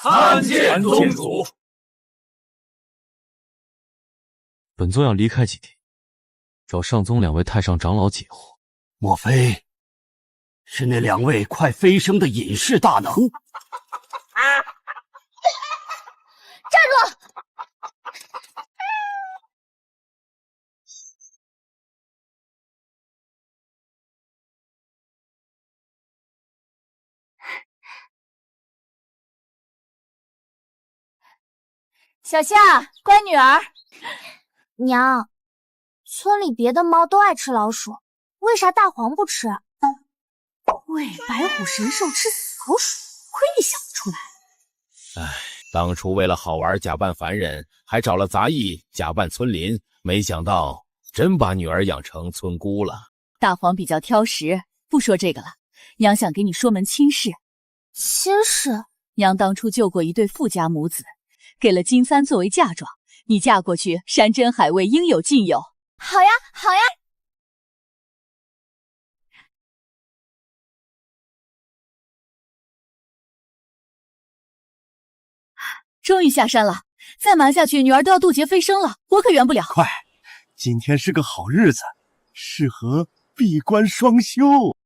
参见宗主。本宗要离开几天，找上宗2位太上长老解惑。莫非是那2位快飞升的隐士大能？站住！小夏，乖女儿。娘，村里别的猫都爱吃老鼠，为啥大黄不吃？喂白虎神兽吃死老鼠，亏你想得出来。当初为了好玩假扮凡人，还找了杂役假扮村邻，没想到真把女儿养成村姑了。大黄比较挑食，不说这个了。娘想给你说门亲事。亲事？娘当初救过一对富家母子，给了金簪作为嫁妆，你嫁过去，山珍海味应有尽有。好呀，好呀。终于下山了，再瞒下去，女儿都要渡劫飞升了，我可圆不了。快，今天是个好日子，适合闭关双修。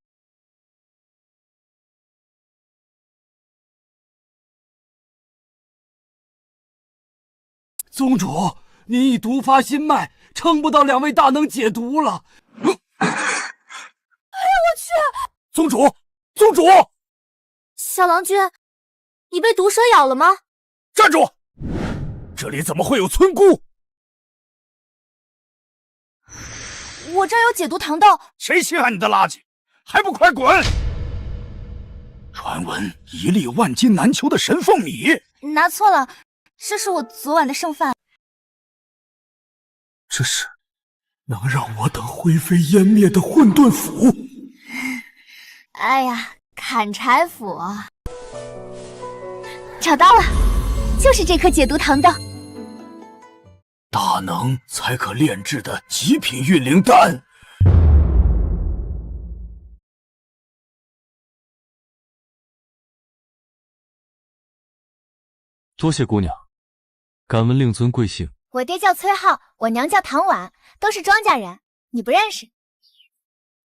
宗主，您已毒发心脉，撑不到2位大能解毒了。哎呀，我去！宗主，宗主！小郎君，你被毒蛇咬了吗？站住！这里怎么会有村姑？我这儿有解毒糖豆。谁稀罕你的垃圾？还不快滚！传闻1粒万金难求的神凤米，拿错了，这是我昨晚的剩饭。这是能让我等灰飞烟灭的混沌斧。哎呀，砍柴斧，找到了，就是这颗解毒糖豆。大能才可炼制的极品运灵丹。多谢姑娘，敢问令尊贵姓？我爹叫崔浩，我娘叫唐婉，都是庄稼人，你不认识？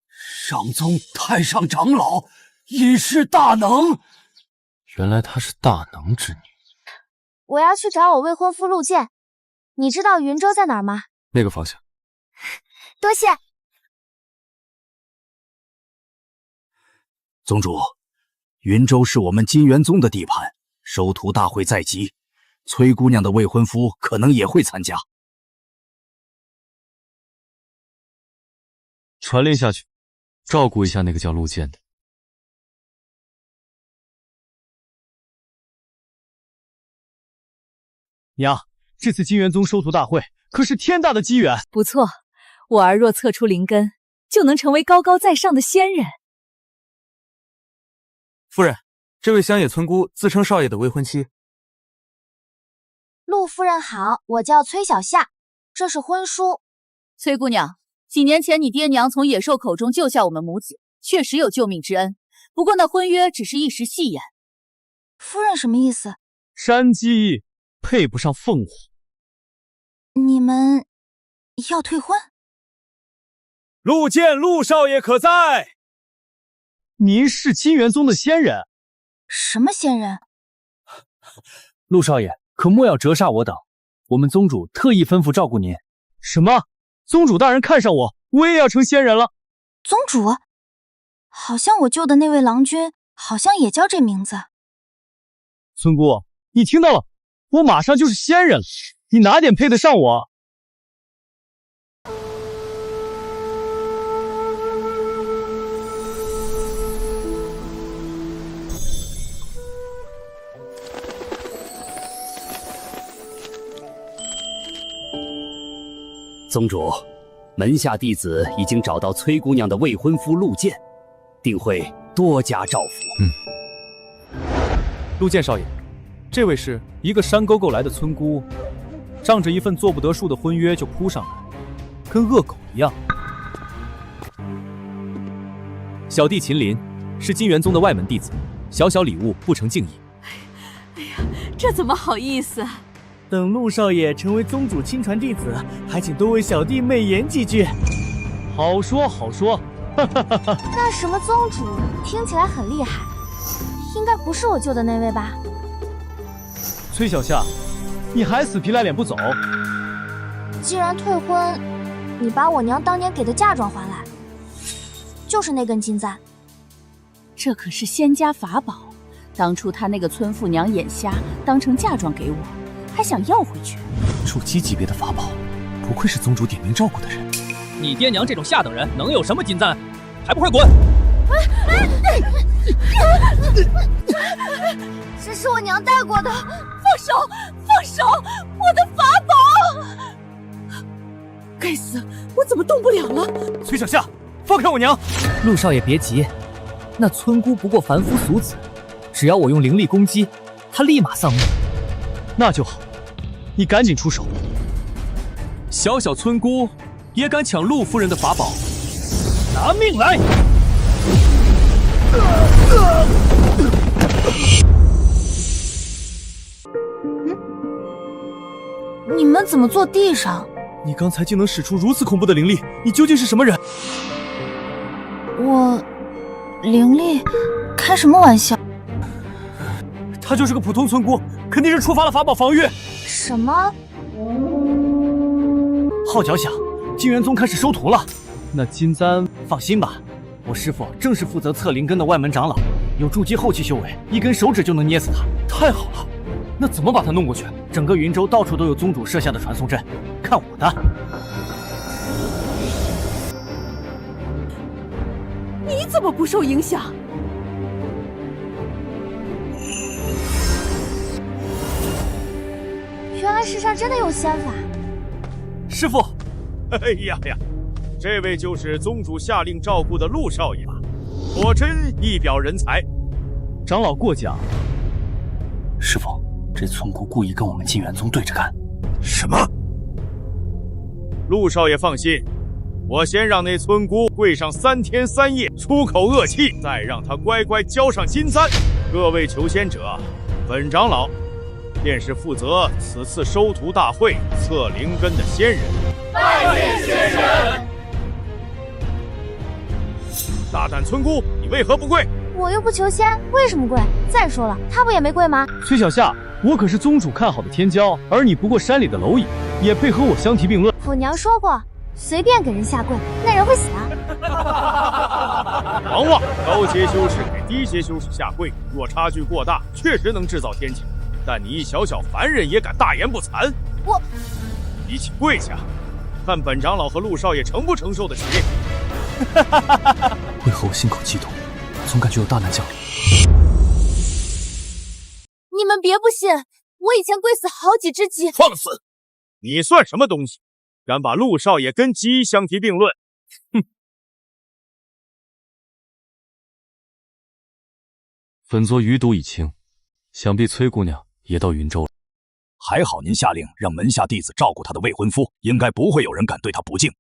上宗太上长老，隐士大能。原来她是大能之女。我要去找我未婚夫陆剑，你知道云州在哪儿吗？那个方向。多谢。宗主，云州是我们金元宗的地盘，收徒大会在即，崔姑娘的未婚夫可能也会参加。传令下去，照顾一下那个叫陆剑的。娘，这次金元宗收徒大会可是天大的机缘。不错，我儿若测出灵根，就能成为高高在上的仙人。夫人，这位乡野村姑自称少爷的未婚妻。陆夫人好，我叫崔小夏，这是婚书。崔姑娘，几年前你爹娘从野兽口中救下我们母子，确实有救命之恩。不过那婚约只是一时戏言。夫人什么意思？山鸡配不上凤凰。你们要退婚？陆剑，陆少爷可在？您是金元宗的仙人？什么仙人？陆少爷可莫要折煞我等，我们宗主特意吩咐照顾您。什么？宗主大人看上我，我也要成仙人了。宗主？好像我救的那位郎君好像也叫这名字。村姑，你听到了，我马上就是仙人了，你哪点配得上我？宗主，门下弟子已经找到崔姑娘的未婚夫陆剑，定会多加照拂。陆剑少爷，这位是一个山沟沟来的村姑，仗着一份做不得数的婚约就扑上来，跟恶狗一样。小弟秦林是金元宗的外门弟子，小小礼物不成敬意。哎呀，这怎么好意思？等陆少爷成为宗主亲传弟子，还请多位小弟媚言几句。好说好说。那什么宗主听起来很厉害，应该不是我救的那位吧？崔小夏，你还死皮赖脸不走？既然退婚，你把我娘当年给的嫁妆还来，就是那根金簪。这可是仙家法宝，当初他那个村妇娘眼瞎，当成嫁妆给我，还想要回去。筑基级别的法宝，不愧是宗主点名照顾的人。你爹娘这种下等人能有什么金簪？还不快滚！这是我娘带过的，放手！放手！我的法宝！该死，我怎么动不了了？崔小夏，放开我娘！陆少爷别急，那村姑不过凡夫俗子，只要我用灵力攻击，她立马丧命。那就好，你赶紧出手。小小村姑也敢抢陆夫人的法宝，拿命来！你们怎么坐地上？你刚才竟能使出如此恐怖的灵力，你究竟是什么人？我灵力？开什么玩笑？他就是个普通村姑，肯定是触发了法宝防御。什么？号角响，金元宗开始收徒了。那金簪，放心吧，我师父正是负责测灵根的外门长老，有筑基后期修为，一根手指就能捏死他。太好了，那怎么把他弄过去？整个云州到处都有宗主设下的传送阵，看我的！你怎么不受影响？原来世上真的有仙法。师父，哎呀呀，这位就是宗主下令照顾的陆少爷吧？果真一表人才。长老过奖。师父，这村姑故意跟我们金元宗对着干。什么？陆少爷放心，我先让那村姑跪上3天3夜，出口恶气，再让她乖乖交上金簪。各位求仙者，本长老便是负责此次收徒大会测灵根的仙人。拜见仙人！大胆村姑，你为何不跪？我又不求仙，为什么跪？再说了，他不也没跪吗？崔小夏，我可是宗主看好的天骄，而你不过山里的蝼蚁，也配和我相提并论？我娘说过，随便给人下跪，那人会死啊！王旺，高阶修士给低阶修士下跪，若差距过大，确实能制造天谴。但你一小小凡人也敢大言不惭？我一起跪下，看本长老和陆少爷承不承受得起？为何我心口激动，总感觉有大难降临？你们别不信，我以前跪死好几只鸡。放肆！你算什么东西？敢把陆少爷跟鸡相提并论？哼！本座余毒已清，想必崔姑娘也到云州了。还好您下令让门下弟子照顾她的未婚夫，应该不会有人敢对她不敬。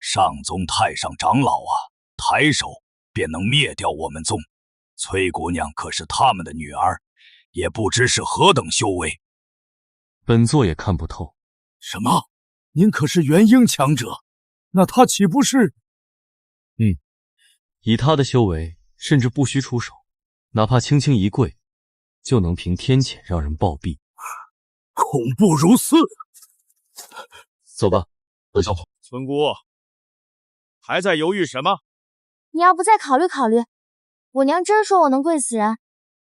上宗太上长老啊，抬手便能灭掉我们宗。崔姑娘可是他们的女儿，也不知是何等修为。本座也看不透。什么？您可是元婴强者，那她岂不是……以她的修为，甚至不需出手，哪怕轻轻一跪，就能凭天谴让人暴毙。恐怖如斯！走吧，本小伙。村姑，还在犹豫什么？你要不再考虑考虑？我娘真说我能跪死人。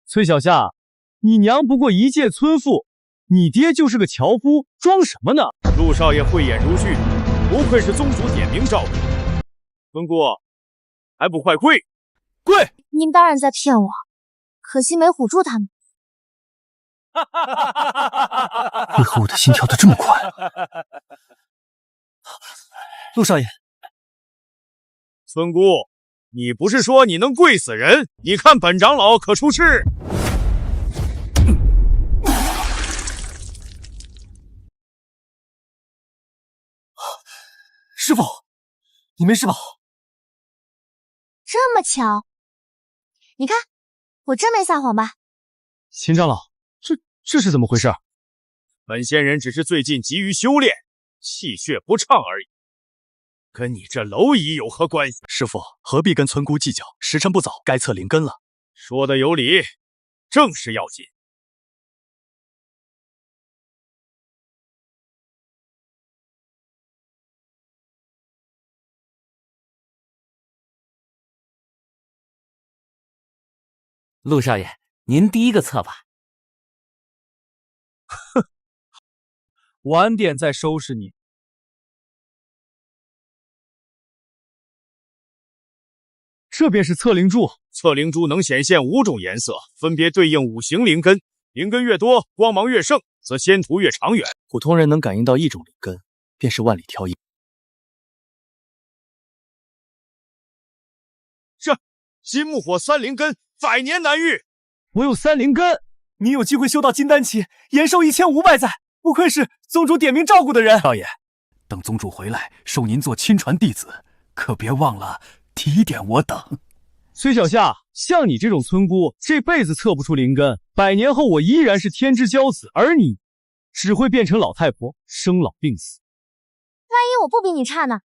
崔小夏，你娘不过一介村妇，你爹就是个樵夫，装什么呢？陆少爷慧眼如炬，不愧是宗主点名照顾。村姑，还不快跪！跪！您当然在骗我，可惜没唬住他们。为何我的心跳得这么快？陆少爷，村姑，你不是说你能跪死人？你看本长老可出事！师父，你没事吧？这么巧，你看，我真没撒谎吧？秦长老，这是怎么回事？本仙人只是最近急于修炼，气血不畅而已，跟你这蝼蚁有何关系？师父何必跟村姑计较？时辰不早，该测灵根了。说的有理，正是要紧。陆少爷，您第一个测吧。哼，晚点再收拾你。这便是测灵珠。测灵珠能显现5种颜色，分别对应5行灵根。灵根越多，光芒越盛，则仙途越长远。普通人能感应到1种灵根，便是万里挑一。这金木火3灵根，100年难遇。我有3灵根，你有机会修到金丹期，延寿1500载，不愧是宗主点名照顾的人。少爷，等宗主回来，收您做亲传弟子，可别忘了提点我等。崔小夏，像你这种村姑，这辈子测不出灵根，100年后我依然是天之骄子，而你只会变成老太婆，生老病死。万一我不比你差呢？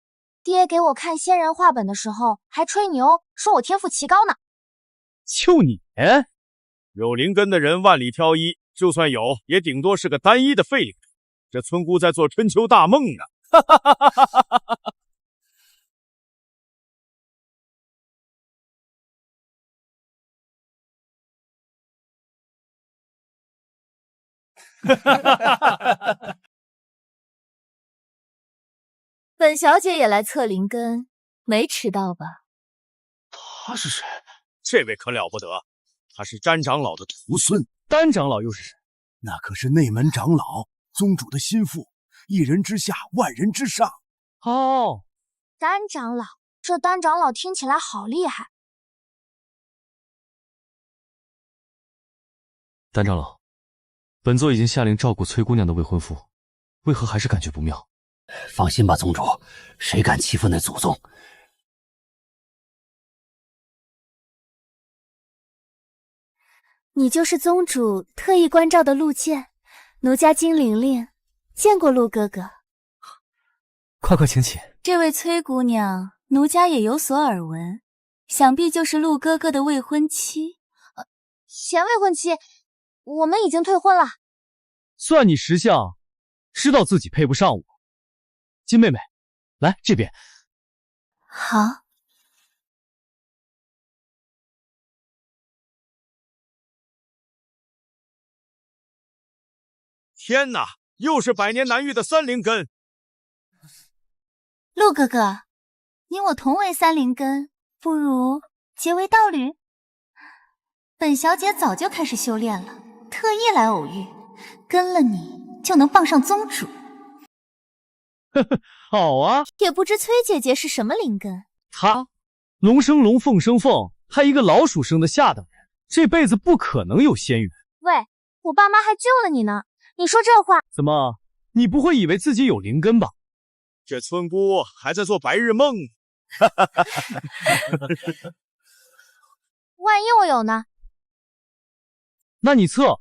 爹给我看仙人画本的时候，还吹牛说我天赋奇高呢。就你，有灵根的人万里挑一，就算有，也顶多是个单一的废灵。这村姑在做春秋大梦呢。哈哈哈哈哈哈！本小姐也来测灵根，没迟到吧？他是谁？这位可了不得，他是詹长老的徒孙。丹长老又是谁？那可是内门长老，宗主的心腹，一人之下，万人之上。哦，丹长老，这丹长老听起来好厉害。丹长老，本座已经下令照顾崔姑娘的未婚夫，为何还是感觉不妙？放心吧，宗主，谁敢欺负那祖宗？你就是宗主特意关照的陆剑，奴家金玲玲见过陆哥哥。快请起。这位崔姑娘，奴家也有所耳闻，想必就是陆哥哥的未婚妻。前未婚妻，我们已经退婚了。算你识相，知道自己配不上我。金妹妹，来这边。好。天哪，又是100年难遇的3灵根。陆哥哥，你我同为3灵根，不如结为道侣？本小姐早就开始修炼了，特意来偶遇，跟了你就能傍上宗主。呵呵，好啊。也不知崔姐姐是什么灵根？她龙生龙，凤生凤，还一个老鼠生的下等人，这辈子不可能有仙缘。喂，我爸妈还救了你呢，你说这话？怎么，你不会以为自己有灵根吧？这村姑还在做白日梦。万一我有呢？那你测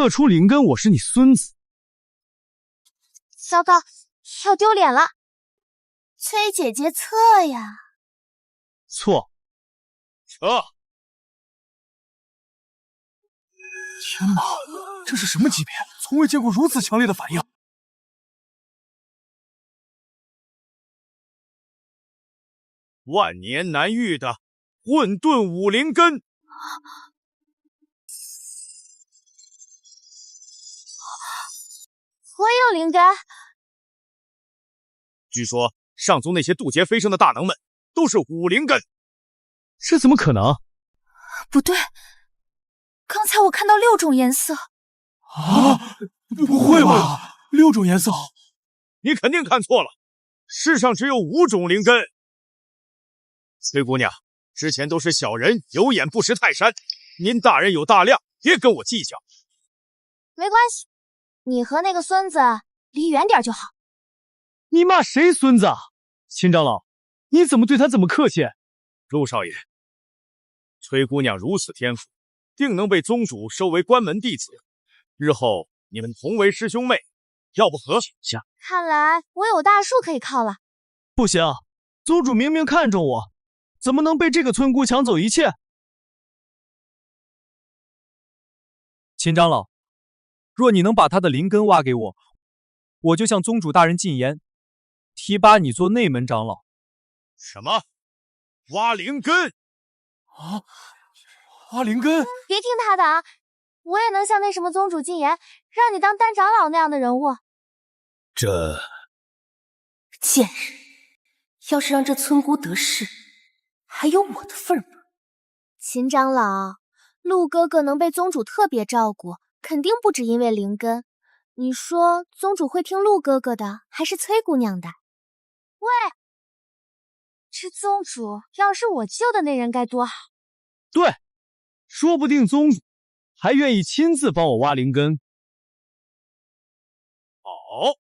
出灵根，我是你孙子。糟糕，要丢脸了。崔姐姐测呀。错。测。天哪，这是什么级别？从未见过如此强烈的反应。万年难遇的混沌5灵根。我有灵根。据说上宗那些渡劫飞升的大能们都是5灵根。这怎么可能？不对，刚才我看到6种颜色。啊，不会吧？6种颜色？你肯定看错了，世上只有5种灵根。崔姑娘，之前都是小人有眼不识泰山，您大人有大量，别跟我计较。没关系，你和那个孙子离远点就好。你骂谁孙子啊？秦长老，你怎么对他这么客气？陆少爷，崔姑娘如此天赋，定能被宗主收为关门弟子。日后你们同为师兄妹，要不何？看来我有大树可以靠了。不行，宗主明明看中我，怎么能被这个村姑抢走一切？秦长老，若你能把他的灵根挖给我，我就向宗主大人进言，提拔你做内门长老。什么？挖灵根？啊！挖灵根？别听他的啊！我也能向那什么宗主进言，让你当丹长老那样的人物。这贱人，要是让这村姑得势，还有我的份吗？秦长老，陆哥哥能被宗主特别照顾，肯定不止因为灵根。你说宗主会听陆哥哥的，还是崔姑娘的？喂，这宗主要是我救的那人该多好。对，说不定宗主还愿意亲自帮我挖灵根。好，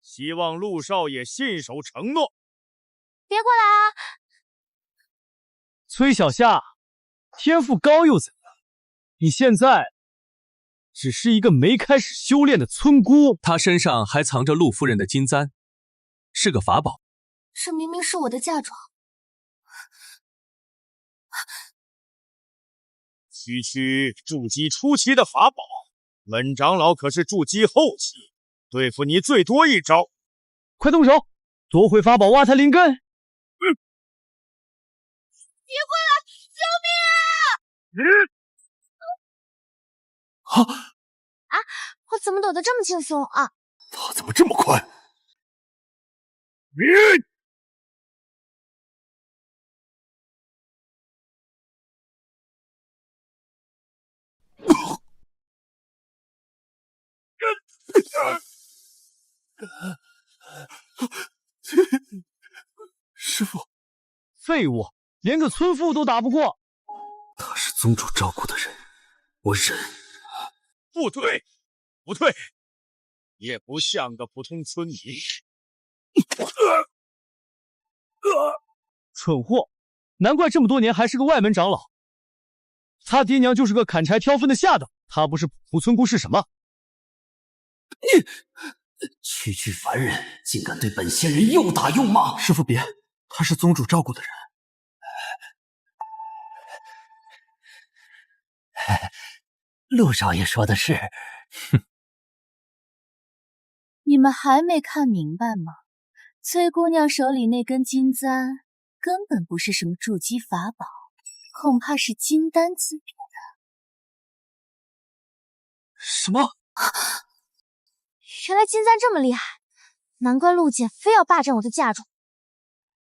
希望陆少爷信守承诺。别过来啊！崔小夏，天赋高又怎样？你现在只是一个没开始修炼的村姑。他身上还藏着陆夫人的金簪，是个法宝。这明明是我的嫁妆。区筑基初期的法宝，本长老可是筑基后期，对付你最多一招。快动手，夺回法宝，挖他灵根！别过来！救命啊！啊！我怎么躲得这么轻松啊？他怎么这么快？师父，废物，连个村妇都打不过。他是宗主照顾的人，我忍。不对，不对，也不像个普通村民。蠢货，难怪这么多年还是个外门长老。他爹娘就是个砍柴挑粪的下等，他不是普村姑是什么？区凡人竟敢对本仙人又打又骂！师父别，他是宗主照顾的人。陆少爷说的是。你们还没看明白吗？崔姑娘手里那根金簪根本不是什么筑基法宝，恐怕是金丹级别的。什么？原来金簪这么厉害，难怪陆简非要霸占我的嫁妆。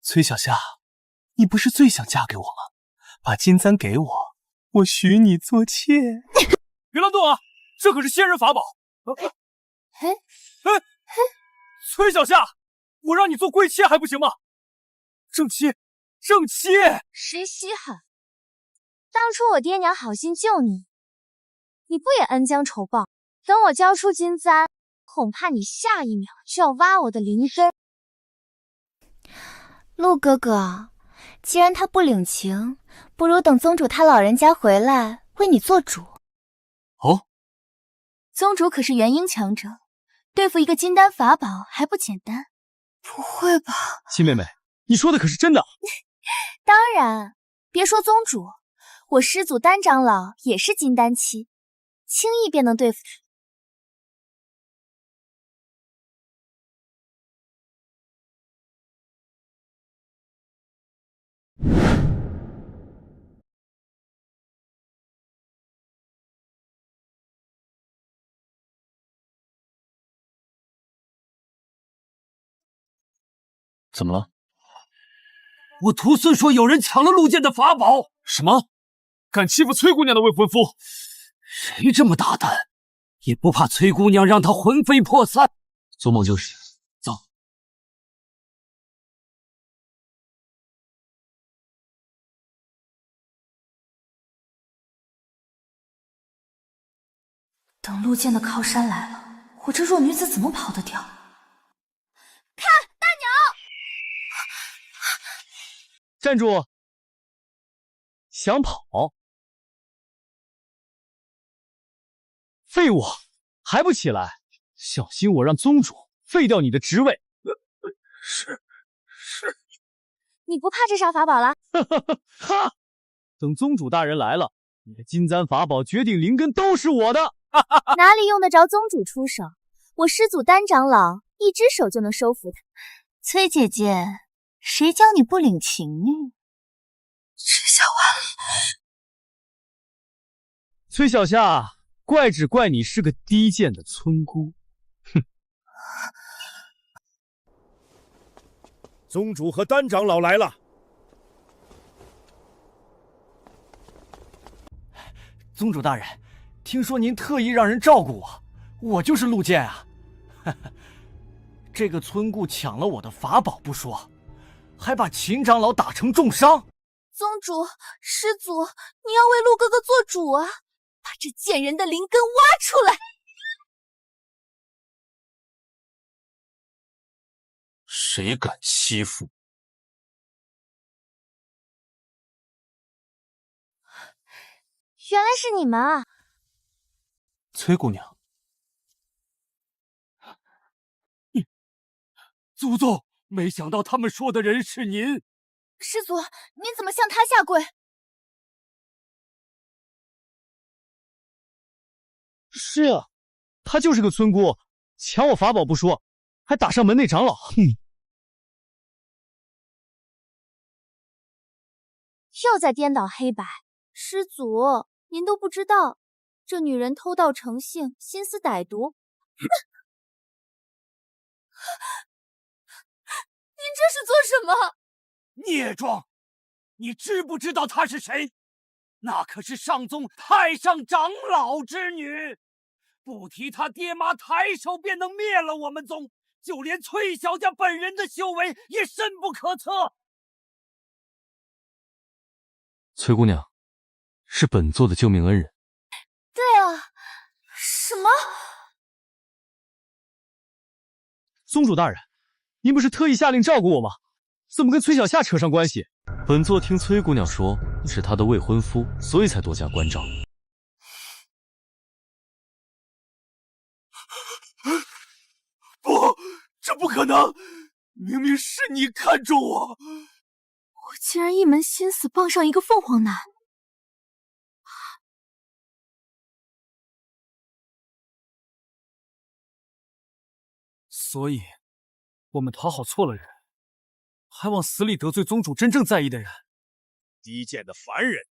崔小夏，你不是最想嫁给我吗？把金簪给我，我许你做妾。别乱动啊！这可是仙人法宝。崔小夏，我让你做贵妾还不行吗？正妻，正妻！谁稀罕？当初我爹娘好心救你，你不也恩将仇报？等我交出金簪，恐怕你下一秒就要挖我的灵根。陆哥哥，既然他不领情，不如等宗主他老人家回来为你做主。哦，宗主可是元婴强者，对付一个金丹法宝还不简单。不会吧，七妹妹，你说的可是真的？当然，别说宗主，我师祖丹长老也是金丹期，轻易便能对付他。怎么了？我徒孙说有人抢了陆剑的法宝。什么？敢欺负崔姑娘的未婚夫？谁这么大胆，也不怕崔姑娘让他魂飞魄散？做梦就是。走。等陆剑的靠山来了，我这弱女子怎么跑得掉？看，大鸟！站住！想跑？废物，还不起来！小心我让宗主废掉你的职位！是。你不怕这啥法宝了？哈！等宗主大人来了，你的金簪法宝、绝顶灵根都是我的！哪里用得着宗主出手？我师祖丹长老一只手就能收服他。崔姐姐，谁教你不领情呢？吃小丸。崔小夏，怪只怪你是个低贱的村姑。哼！宗主和丹长老来了。宗主大人，听说您特意让人照顾我，我就是陆剑啊。这个村姑抢了我的法宝不说，还把秦长老打成重伤。宗主、师祖，你要为陆哥哥做主啊！把这贱人的灵根挖出来！谁敢欺负？原来是你们啊！崔姑娘，祖宗，没想到他们说的人是您。师祖，您怎么向他下跪？是啊，他就是个村姑，抢我法宝不说，还打伤门内长老。哼！又在颠倒黑白。师祖，您都不知道，这女人偷盗成性，心思歹毒。您这是做什么？孽种！你知不知道她是谁？那可是上宗太上长老之女，不提他爹妈抬手便能灭了我们宗，就连崔小家本人的修为也深不可测。崔姑娘，是本座的救命恩人。对啊，什么？宗主大人，您不是特意下令照顾我吗？怎么跟崔小夏扯上关系？本座听崔姑娘说是她的未婚夫，所以才多加关照。不，这不可能！明明是你看中我，我竟然一门心思傍上一个凤凰男。所以，我们讨好错了人，还往死里得罪宗主真正在意的人。低贱的凡人，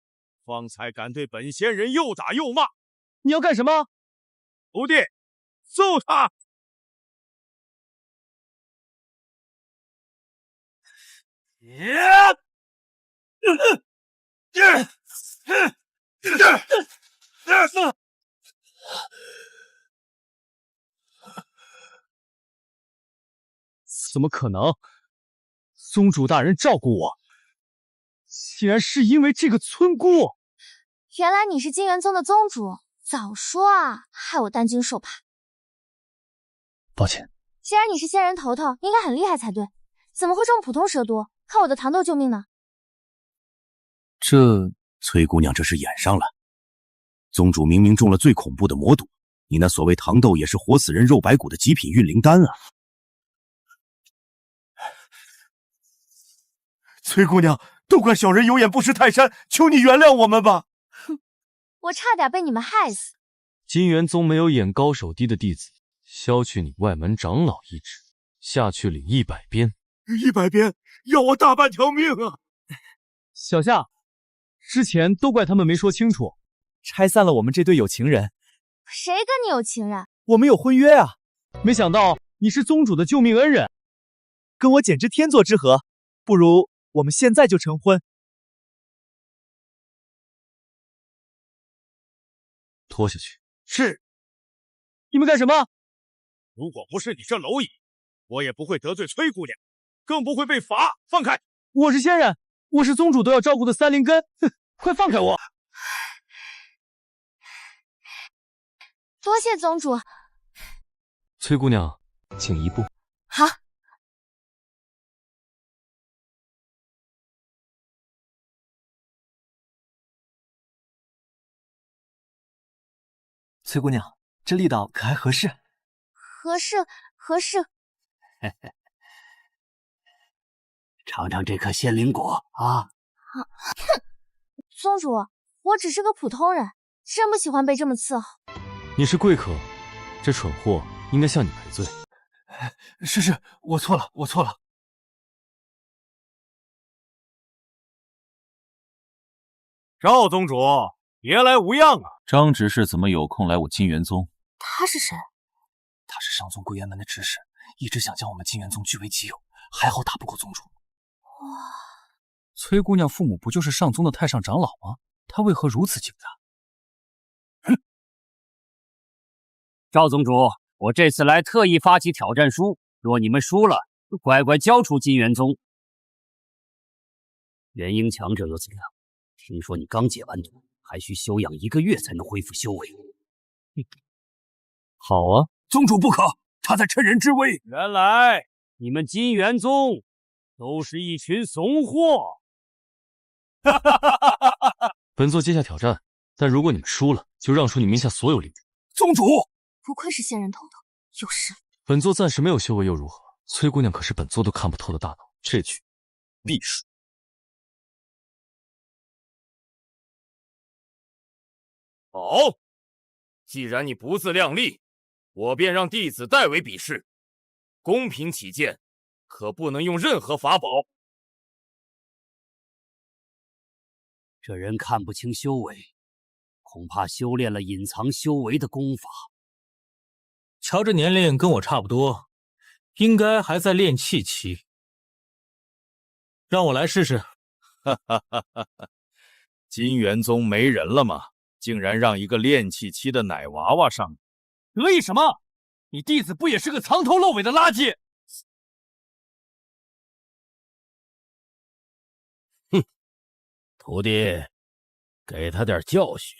方才敢对本仙人又打又骂，你要干什么？徒弟，揍他！怎么可能？宗主大人照顾我，竟然是因为这个村姑。原来你是金元宗的宗主，早说啊，害我担惊受怕。抱歉。既然你是仙人头头，应该很厉害才对，怎么会中普通蛇毒，靠我的糖豆救命呢？崔姑娘这是演上了。宗主明明中了最恐怖的魔毒，你那所谓糖豆也是活死人肉白骨的极品运灵丹啊！崔姑娘，都怪小人有眼不识泰山，求你原谅我们吧。哼，我差点被你们害死。金元宗没有眼高手低的弟子，削去你外门长老一职，下去领100鞭。100鞭，要我大半条命啊！小夏，之前都怪他们没说清楚，拆散了我们这对有情人。谁跟你有情人？我们有婚约啊！没想到你是宗主的救命恩人，跟我简直天作之合。不如我们现在就成婚。拖下去。是。你们干什么？如果不是你这蝼蚁，我也不会得罪崔姑娘，更不会被罚。放开！我是仙人，我是宗主都要照顾的三灵根。哼，快放开我！多谢宗主。崔姑娘，请一步。好。崔姑娘，这力道可还合适？合适，合适。尝尝这颗仙灵果啊！哼，宗主，我只是个普通人，真不喜欢被这么伺候。你是贵客，这蠢货应该向你赔罪。是，我错了，我错了。赵宗主，别来无恙啊！张执事怎么有空来我金元宗？他是谁？他是上宗归元门的执事，一直想将我们金元宗据为己有，还好打不过宗主。哇，崔姑娘父母不就是上宗的太上长老吗？她为何如此惊讶？哼！赵宗主，我这次来特意发起挑战书，若你们输了，就乖乖交出金元宗。元婴强者又怎样？听说你刚解完毒，还需休养1个月才能恢复修为。好啊，宗主不可，他在趁人之危。原来你们金元宗都是一群怂货！本座接下挑战，但如果你们输了，就让出你名下所有领主。宗主，不愧是仙人头头，有实力。本座暂时没有修为又如何？崔姑娘可是本座都看不透的大脑，这局必输。好，既然你不自量力，我便让弟子代为比试。公平起见，可不能用任何法宝。这人看不清修为，恐怕修炼了隐藏修为的功法。瞧这年龄跟我差不多，应该还在练气期。让我来试试。哈哈哈哈哈！金元宗没人了吗？竟然让一个练气期的奶娃娃上！得意什么？你弟子不也是个藏头露尾的垃圾？哼，徒弟，给他点教训。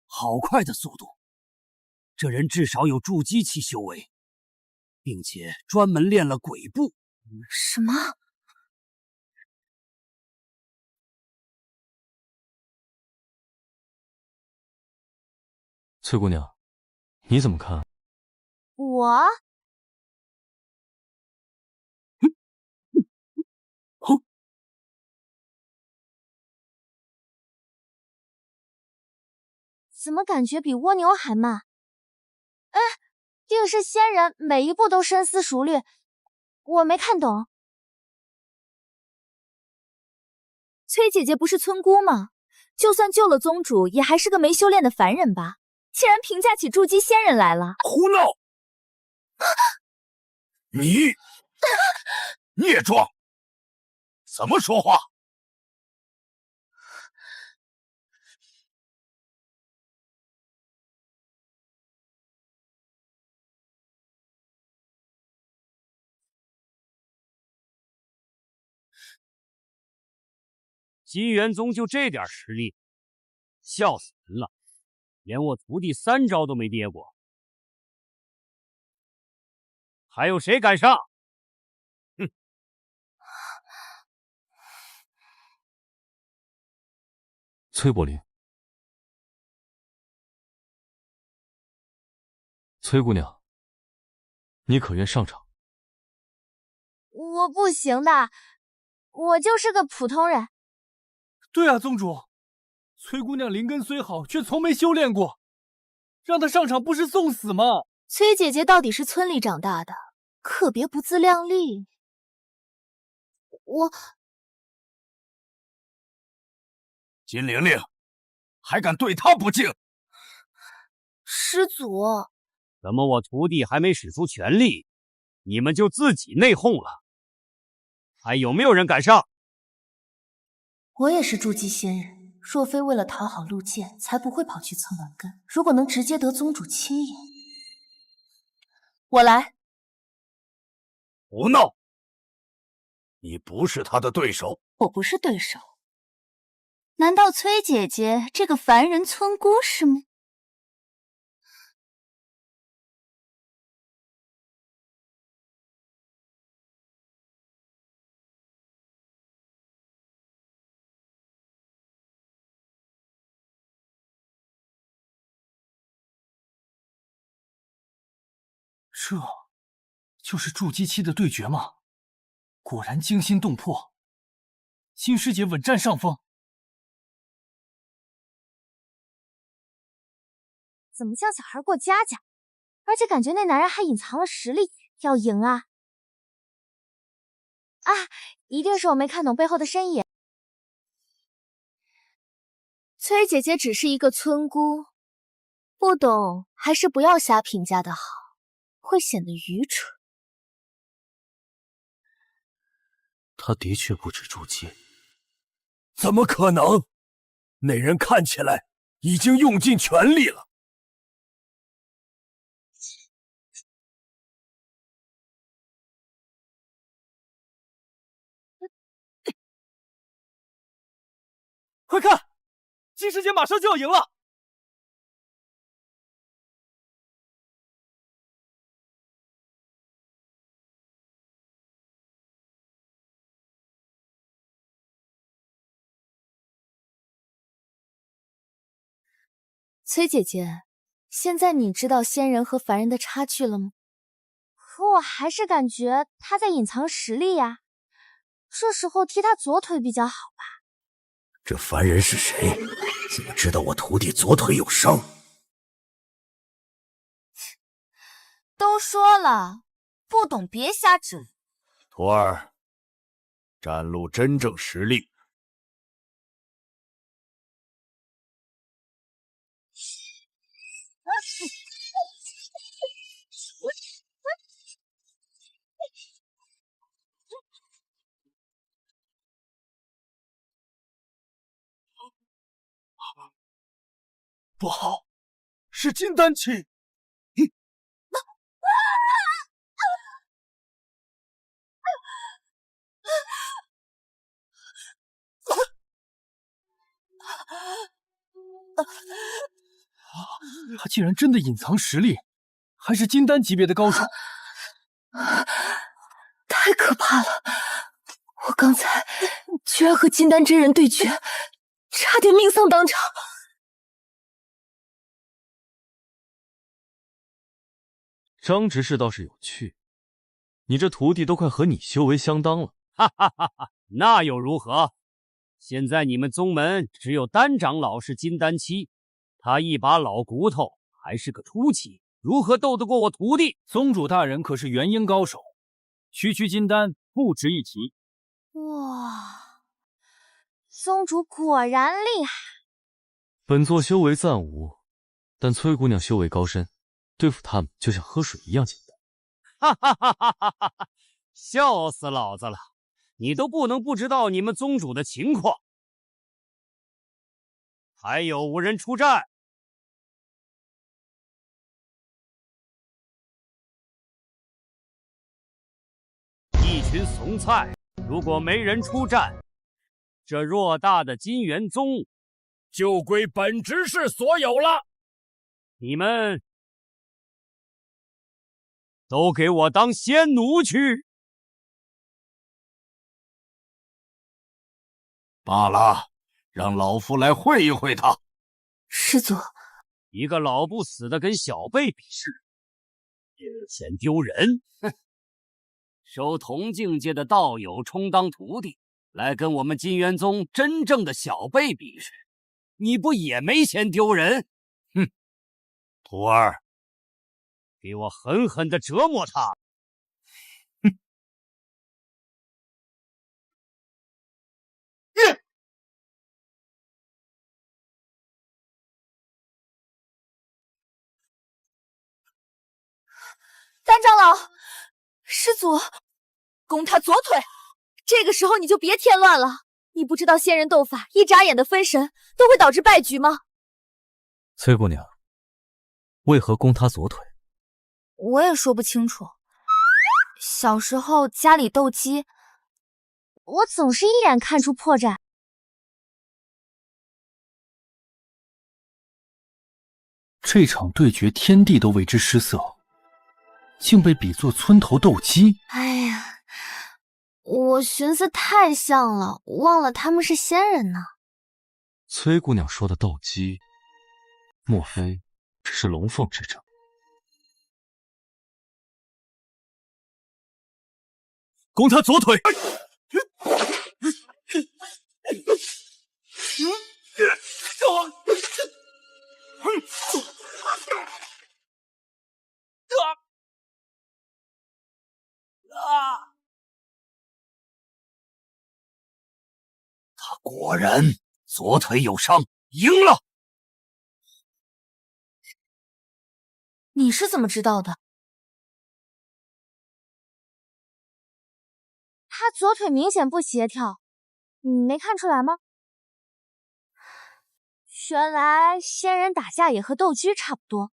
好快的速度！这人至少有筑基期修为，并且专门练了鬼步。什么？崔姑娘，你怎么看？我？怎么感觉比蜗牛还慢？哎，定是仙人每一步都深思熟虑，我没看懂。崔姐姐不是村姑吗？就算救了宗主，也还是个没修炼的凡人吧？竟然评价起筑基仙人来了！胡闹！你孽障，怎么说话？金元宗就这点实力，笑死人了！连我徒弟3招都没跌过，还有谁敢上？哼！崔柏林，崔姑娘，你可愿上场？我不行的，我就是个普通人。对啊，宗主，崔姑娘灵根虽好，却从没修炼过，让她上场不是送死吗？崔姐姐到底是村里长大的，可别不自量力。金玲玲，还敢对她不敬？师祖，怎么我徒弟还没使出全力，你们就自己内讧了？还有没有人敢上？我也是筑基仙人，若非为了讨好陆剑，才不会跑去蹭卵根。如果能直接得宗主亲引，我来。胡闹！你不是他的对手。我不是对手。难道崔姐姐这个凡人村姑是吗？这就是筑基期的对决吗？果然惊心动魄，金师姐稳占上风。怎么叫小孩过家家？而且感觉那男人还隐藏了实力，要赢啊！啊，一定是我没看懂背后的深意。崔姐姐只是一个村姑，不懂还是不要瞎评价的好，会显得愚蠢。他的确不止筑基，怎么可能？那人看起来已经用尽全力了。快看，金师姐马上就要赢了！崔姐姐，现在你知道仙人和凡人的差距了吗？可我还是感觉他在隐藏实力呀。这时候踢他左腿比较好吧？这凡人是谁？怎么知道我徒弟左腿有伤？都说了，不懂别瞎指。徒儿，展露真正实力。不好，是金丹期！他竟然真的隐藏实力，还是金丹级别的高手，太可怕了！我刚才居然和金丹真人对决，差点命丧当场。张执事倒是有趣，你这徒弟都快和你修为相当了。哈哈哈哈，那又如何？现在你们宗门只有丹长老是金丹期，他一把老骨头还是个初期，如何斗得过我徒弟？宗主大人可是元婴高手，区区金丹不值一提。哇，宗主果然厉害。本座修为暂无，但崔姑娘修为高深，对付他们就像喝水一样简单。哈哈哈哈哈哈！笑死老子了！你都不能不知道你们宗主的情况。还有无人出战？一群怂菜！如果没人出战，这偌大的金元宗就归本执事所有了。你们都给我当仙奴去！罢了，让老夫来会一会他。师祖，一个老不死的跟小辈比试，嫌丢人。哼，收同境界的道友充当徒弟，来跟我们金元宗真正的小辈比试，你不也没嫌丢人？哼，徒儿，给我狠狠地折磨他！丹长老，师祖，攻他左腿。这个时候你就别添乱了。你不知道仙人斗法，一眨眼的分神都会导致败局吗？崔姑娘，为何攻他左腿？我也说不清楚。小时候家里斗鸡，我总是一眼看出破绽。这场对决天地都为之失色，竟被比作村头斗鸡。哎呀，我寻思太像了，忘了他们是仙人呢。崔姑娘说的斗鸡，莫非是龙凤之争？攻他左腿。他果然左腿有伤，赢了。你是怎么知道的？他左腿明显不协调，你没看出来吗？原来仙人打架也和斗鸡差不多。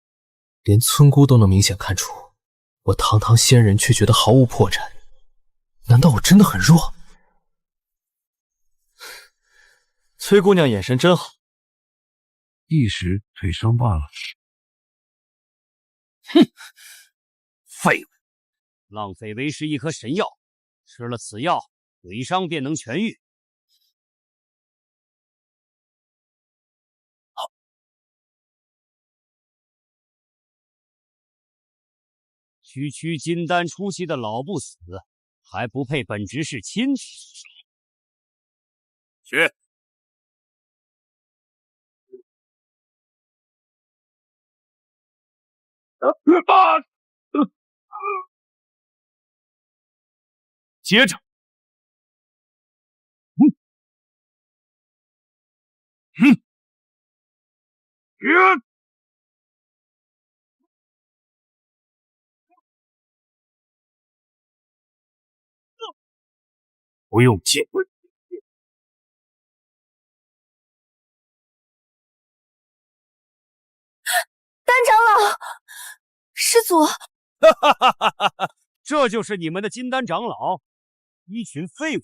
连村姑都能明显看出，我堂堂仙人却觉得毫无破绽。难道我真的很弱？崔姑娘眼神真好，一时腿伤罢了。哼，废物！浪费为师一颗神药，吃了此药，腿伤便能痊愈。区金丹出席的老不死，还不配本执事亲自出手。去。接着，不用接。丹长老，师祖，这就是你们的金丹长老，一群废物，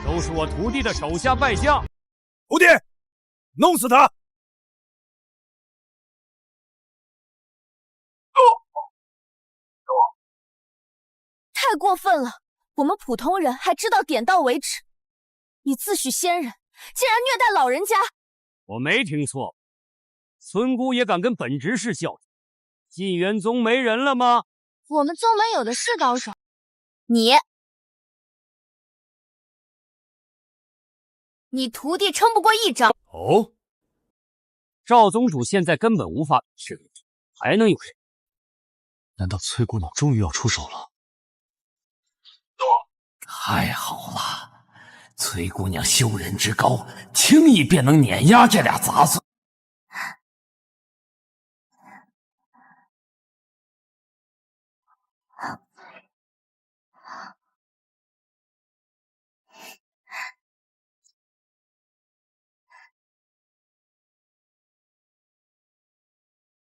都是我徒弟的手下败将。徒弟，弄死他！太过分了！我们普通人还知道点到为止，你自诩仙人，竟然虐待老人家！我没听错，村姑也敢跟本执事较劲？晋元宗没人了吗？我们宗门有的是高手。你徒弟撑不过一招。哦，赵宗主现在根本无法是，还能有谁？难道崔姑娘终于要出手了？太好了，崔姑娘修人之高，轻易便能碾压这俩杂碎。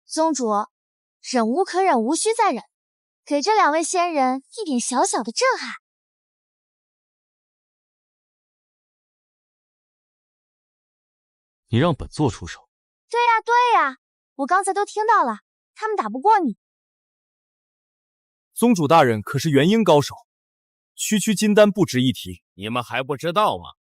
宗主，忍无可忍，无需再忍，给这两位仙人一点小小的震撼。你让本座出手？对呀，对呀，我刚才都听到了，他们打不过你。宗主大人可是元婴高手，区金丹不值一提。你们还不知道吗？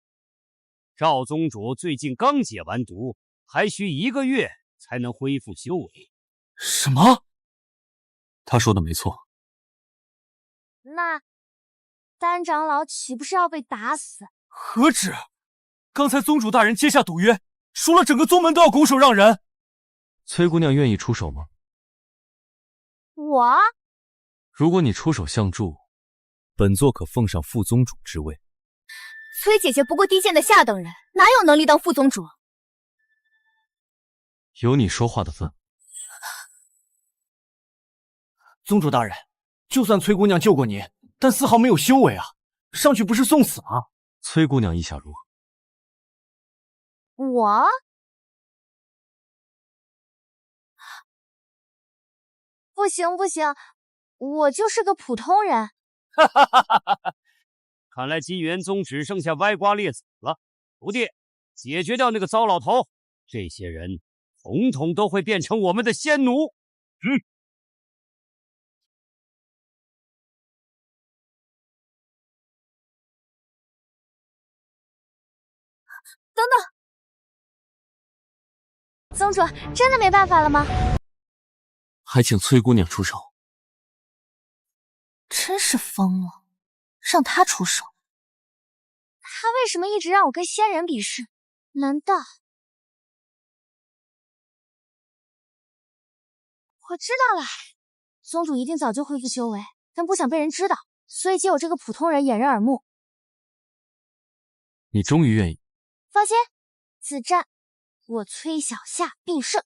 赵宗主最近刚解完毒，还需1个月才能恢复修为。什么？他说的没错。那丹长老岂不是要被打死？何止！刚才宗主大人接下赌约，说了整个宗门都要拱手让人。崔姑娘愿意出手吗？我？如果你出手相助，本座可奉上副宗主之位。崔姐姐不过低贱的下等人，哪有能力当副宗主？有你说话的份。宗主大人，就算崔姑娘救过你，但丝毫没有修为啊，上去不是送死吗？崔姑娘意下如何？我？不行不行，我就是个普通人。看来金元宗只剩下歪瓜裂枣了。徒弟，解决掉那个糟老头，这些人统统都会变成我们的仙奴。等等，宗主真的没办法了吗？还请崔姑娘出手。真是疯了，让他出手。他为什么一直让我跟仙人比试？难道……我知道了，宗主一定早就恢复修为，但不想被人知道，所以借我这个普通人掩人耳目。你终于愿意。放心，此战我崔小夏必胜。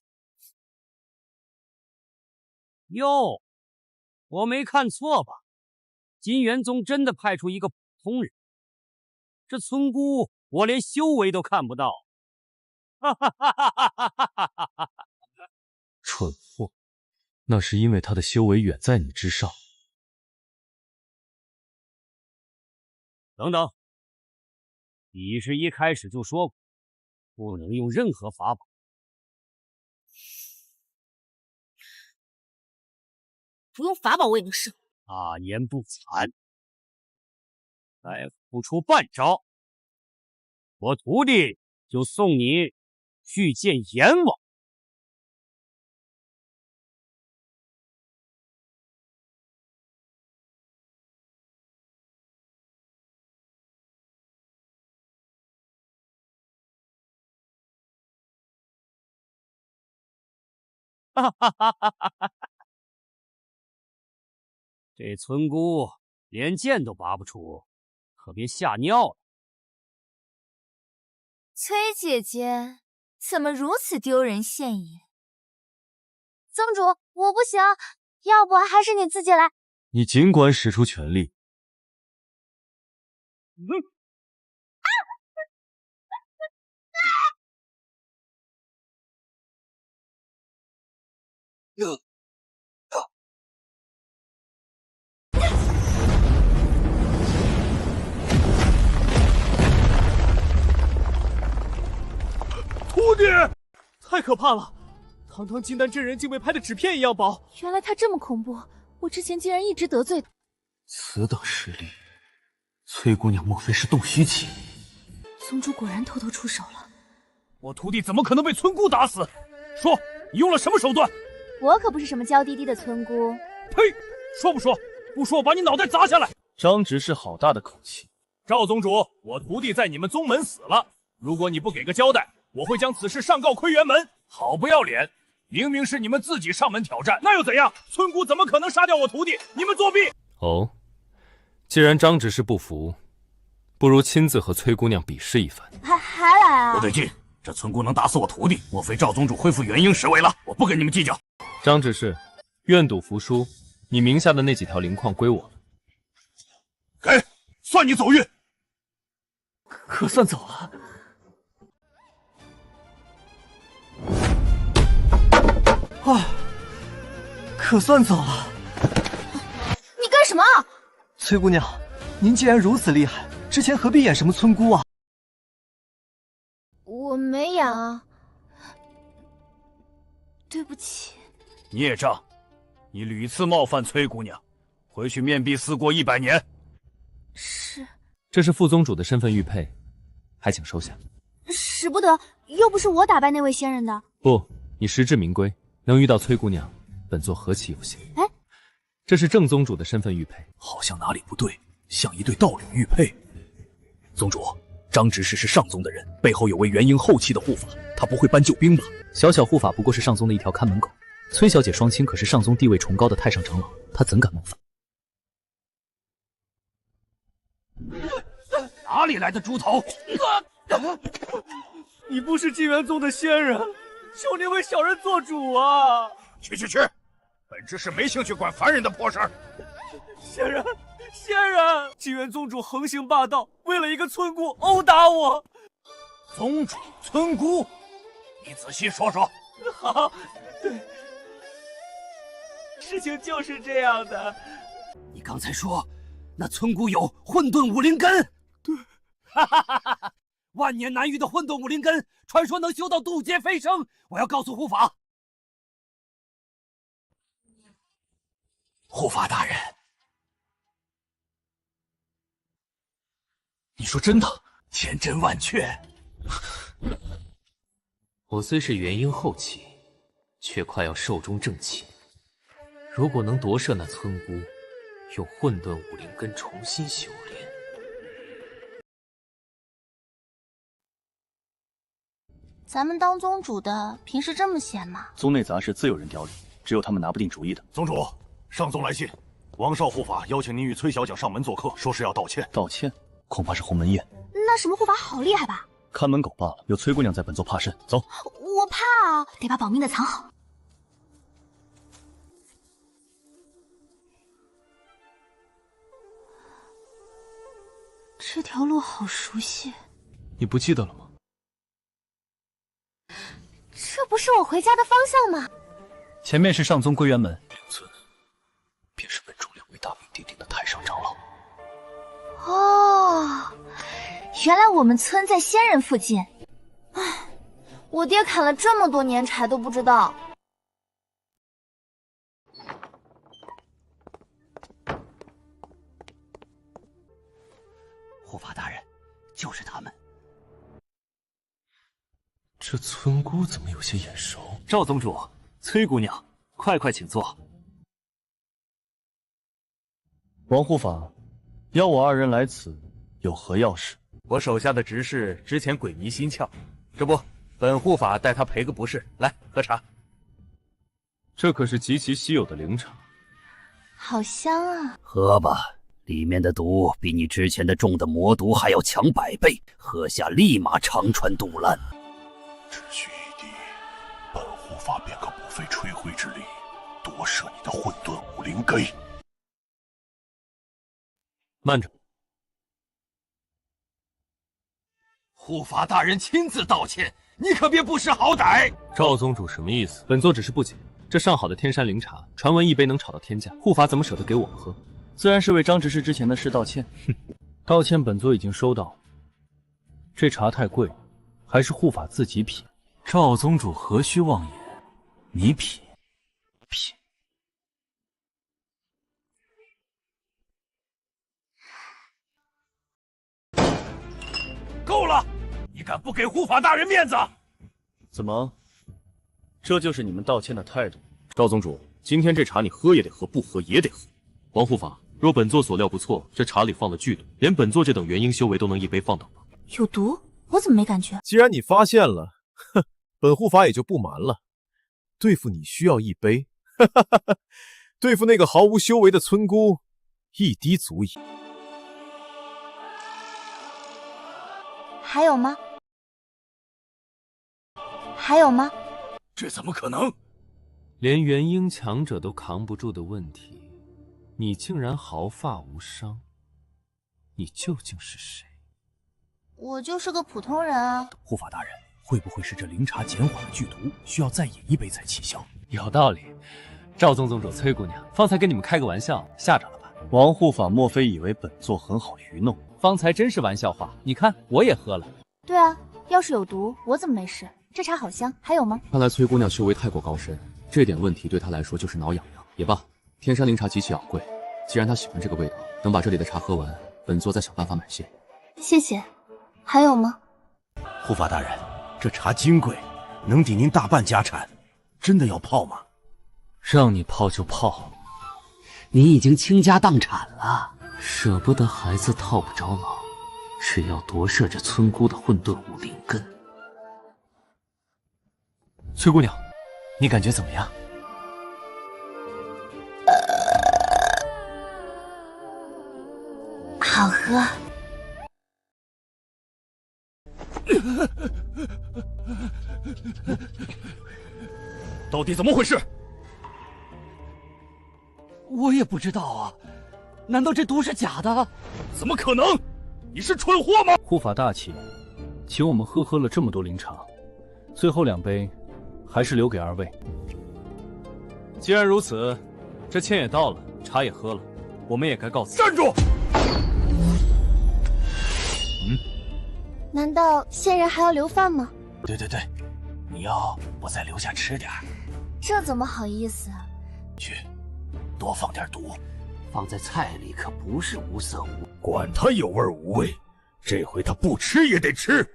哟，我没看错吧？金元宗真的派出一个普通人？这村姑我连修为都看不到。哈哈哈哈哈哈！蠢货，那是因为他的修为远在你之上。等等，比试一开始就说过，不能用任何法宝。不用法宝我也能胜。大言不惭！再付出半招，我徒弟就送你去见阎王。哈哈哈哈哈哈！这村姑连剑都拔不出，可别吓尿了。崔姐姐怎么如此丢人现眼？宗主，我不行，要不还是你自己来。你尽管使出全力。徒弟，太可怕了！堂堂金丹真人竟被拍的纸片一样薄。原来他这么恐怖，我之前竟然一直得罪他。此等实力，崔姑娘莫非是洞虚期？宗主果然偷偷出手了。我徒弟怎么可能被村姑打死？说，你用了什么手段？我可不是什么娇滴滴的村姑。呸！说不说？不说我把你脑袋砸下来！张执事好大的口气！赵宗主，我徒弟在你们宗门死了，如果你不给个交代，我会将此事上告窥元门。好不要脸！明明是你们自己上门挑战，那又怎样？村姑怎么可能杀掉我徒弟？你们作弊！哦，既然张执事不服，不如亲自和崔姑娘比试一番。还来啊？不对劲，这村姑能打死我徒弟，莫非赵宗主恢复元婴实为了？我不跟你们计较。张执事，愿赌服输，你名下的那几条灵矿归我了。给，算你走运。可算走了。啊，可算走了。你干什么？崔姑娘，您既然如此厉害，之前何必演什么村姑啊？我没演啊，对不起。孽障，你屡次冒犯崔姑娘，回去面壁思过100年。是。这是副宗主的身份玉佩，还请收下。使不得，又不是我打败那位仙人的。不，你实至名归，能遇到崔姑娘，本座何其有幸。哎，这是正宗主的身份玉佩，好像哪里不对，像一对道侣玉佩。宗主，张执事是上宗的人，背后有位元婴后期的护法，他不会搬救兵吧？小小护法不过是上宗的一条看门狗，崔小姐双亲可是上宗地位崇高的太上长老，她怎敢冒犯？哪里来的猪头？你不是金元宗的仙人，求您为小人做主啊！去！本执事没兴趣管凡人的破事儿。仙人，金元宗主横行霸道，为了一个村姑殴打我。宗主、村姑，你仔细说说。好，对，事情就是这样的。你刚才说那村姑有混沌武灵根？对，哈哈哈哈！万年难遇的混沌武灵根，传说能修到渡劫飞升。我要告诉护法。护法大人，你说真的？千真万确。我虽是元婴后期，却快要寿终正寝。如果能夺舍那村姑，用混沌武灵根重新修炼，咱们当宗主的平时这么闲吗？宗内杂事自有人调理，只有他们拿不定主意的。宗主，上宗来信，王少护法邀请您与崔小姐上门做客，说是要道歉。道歉？恐怕是鸿门宴。那什么护法好厉害吧？看门狗罢了，有崔姑娘在，本座怕甚？走。我怕啊，得把保命的藏好。这条路好熟悉，你不记得了吗？这不是我回家的方向吗？前面是上宗归元门，灵尊便是本中两位大名鼎鼎的太上长老。哦，原来我们村在仙人附近。唉，我爹砍了这么多年柴都不知道。护法大人，就是他们。这村姑怎么有些眼熟？赵宗主，崔姑娘，快请坐。王护法，邀我二人来此，有何要事？我手下的执事之前鬼迷心窍，这不，本护法带他赔个不是。来，喝茶。这可是极其稀有的灵茶，好香啊！喝吧，里面的毒比你之前的中的魔毒还要强100倍，喝下立马肠穿肚烂。只需一滴，本护法便可不费吹灰之力夺舍你的混沌武灵根。慢着，护法大人亲自道歉，你可别不识好歹。赵宗主什么意思？本座只是不解，这上好的天山灵茶，传闻一杯能炒到天价，护法怎么舍得给我们喝？自然是为张执事之前的事道歉。哼，道歉本座已经收到。这茶太贵，还是护法自己品。赵宗主何须妄言？你品。够了！你敢不给护法大人面子？怎么，这就是你们道歉的态度？赵宗主，今天这茶你喝也得喝，不喝也得喝。王护法，若本座所料不错，这茶里放了剧毒，连本座这等元婴修为都能一杯放倒吗？有毒？我怎么没感觉？既然你发现了，哼，本护法也就不瞒了，对付你需要一杯，对付那个毫无修为的村姑，一滴足矣。还有吗？还有吗？这怎么可能？连元婴强者都扛不住的问题，你竟然毫发无伤，你究竟是谁？我就是个普通人啊。护法大人，会不会是这灵茶减缓了剧毒，需要再饮一杯才起效？有道理。赵宗宗主、崔姑娘，方才跟你们开个玩笑，吓着了吧？王护法莫非以为本座很好愚弄？方才真是玩笑话，你看我也喝了。对啊，要是有毒，我怎么没事？这茶好香，还有吗？看来崔姑娘修为太过高深，这点问题对她来说就是挠痒痒。也罢，天山灵茶极其昂贵，既然她喜欢这个味道，能把这里的茶喝完，本座再想办法买些。谢谢。还有吗？护法大人，这茶金贵，能抵您大半家产，真的要泡吗？让你泡就泡。你已经倾家荡产了，舍不得孩子套不着牢，只要夺舍这村姑的混沌武灵根。崔姑娘，你感觉怎么样？好喝。到底怎么回事？我也不知道啊，难道这毒是假的？怎么可能？你是蠢货吗？护法大气，请我们喝了这么多灵茶，最后2杯还是留给二位。既然如此，这歉也道了，茶也喝了，我们也该告辞。站住！难道仙人还要留饭吗？对，你要我再留下吃点儿。这怎么好意思啊？去，多放点毒，放在菜里可不是无色无。管他有味无味，这回他不吃也得吃。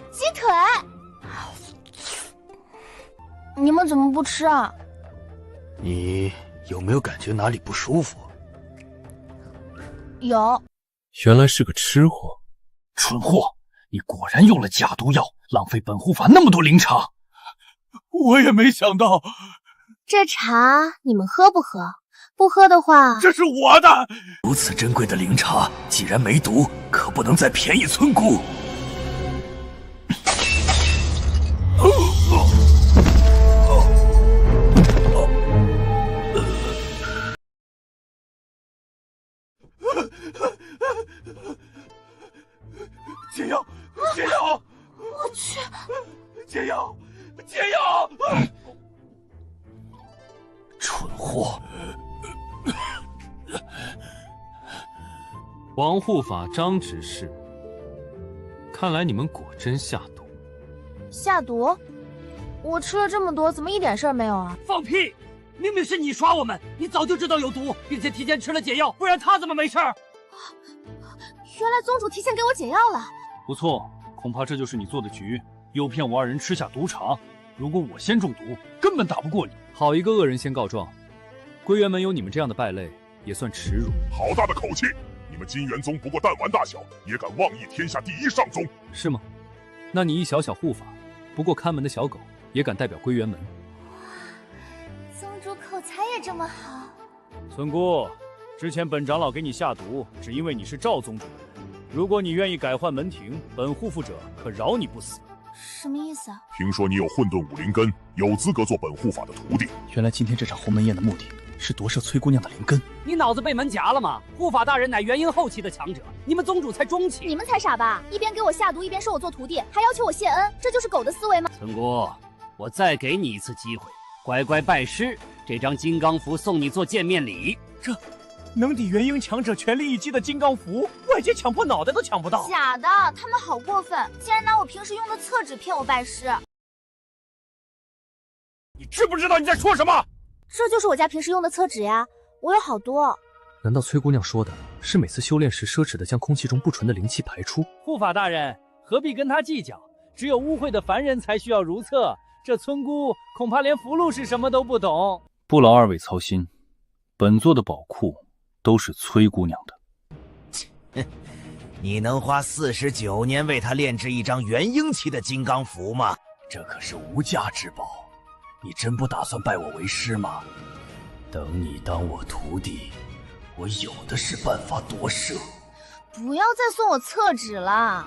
鸡腿，你们怎么不吃啊？你有没有感觉哪里不舒服？有。原来是个吃货。蠢货，你果然用了假毒药，浪费本护法那么多灵茶。我也没想到。这茶你们喝不喝？不喝的话，这是我的。如此珍贵的灵茶，既然没毒，可不能再便宜村姑。解药，解药！我去，解药，解药！蠢货！王护法张执事，看来你们果真下毒。下毒？我吃了这么多，怎么一点事儿没有啊？放屁！明明是你耍我们，你早就知道有毒，并且提前吃了解药，不然他怎么没事？原来宗主提前给我解药了。不错，恐怕这就是你做的局，诱骗我二人吃下毒茶。如果我先中毒，根本打不过你。好一个恶人先告状，归元门有你们这样的败类，也算耻辱。好大的口气！你们金元宗不过弹丸大小，也敢妄议天下第一上宗？是吗？那你一小小护法，不过看门的小狗，也敢代表归元门？宗主口才也这么好。村姑，之前本长老给你下毒，只因为你是赵宗主的人。如果你愿意改换门庭，本护府者可饶你不死。什么意思啊？听说你有混沌武灵根，有资格做本护法的徒弟。原来今天这场鸿门宴的目的是夺舍崔姑娘的灵根。你脑子被门夹了吗？护法大人乃元婴后期的强者，你们宗主才中期。你们才傻吧？一边给我下毒，一边收我做徒弟，还要求我谢恩，这就是狗的思维吗？村姑，我再给你一次机会，乖乖拜师，这张金刚符送你做见面礼。这能抵元婴强者全力一击的金刚符，外界抢破脑袋都抢不到。假的，他们好过分，竟然拿我平时用的厕纸骗我拜师。你知不知道你在说什么？这就是我家平时用的厕纸呀，我有好多。难道崔姑娘说的是每次修炼时奢侈的将空气中不纯的灵气排出？护法大人何必跟他计较？只有污秽的凡人才需要如厕，这村姑恐怕连符箓是什么都不懂。不劳二位操心，本座的宝库都是崔姑娘的。你能花49年为她炼制一张元婴期的金刚符吗？这可是无价之宝，你真不打算拜我为师吗？等你当我徒弟，我有的是办法夺舍。不要再送我厕纸了。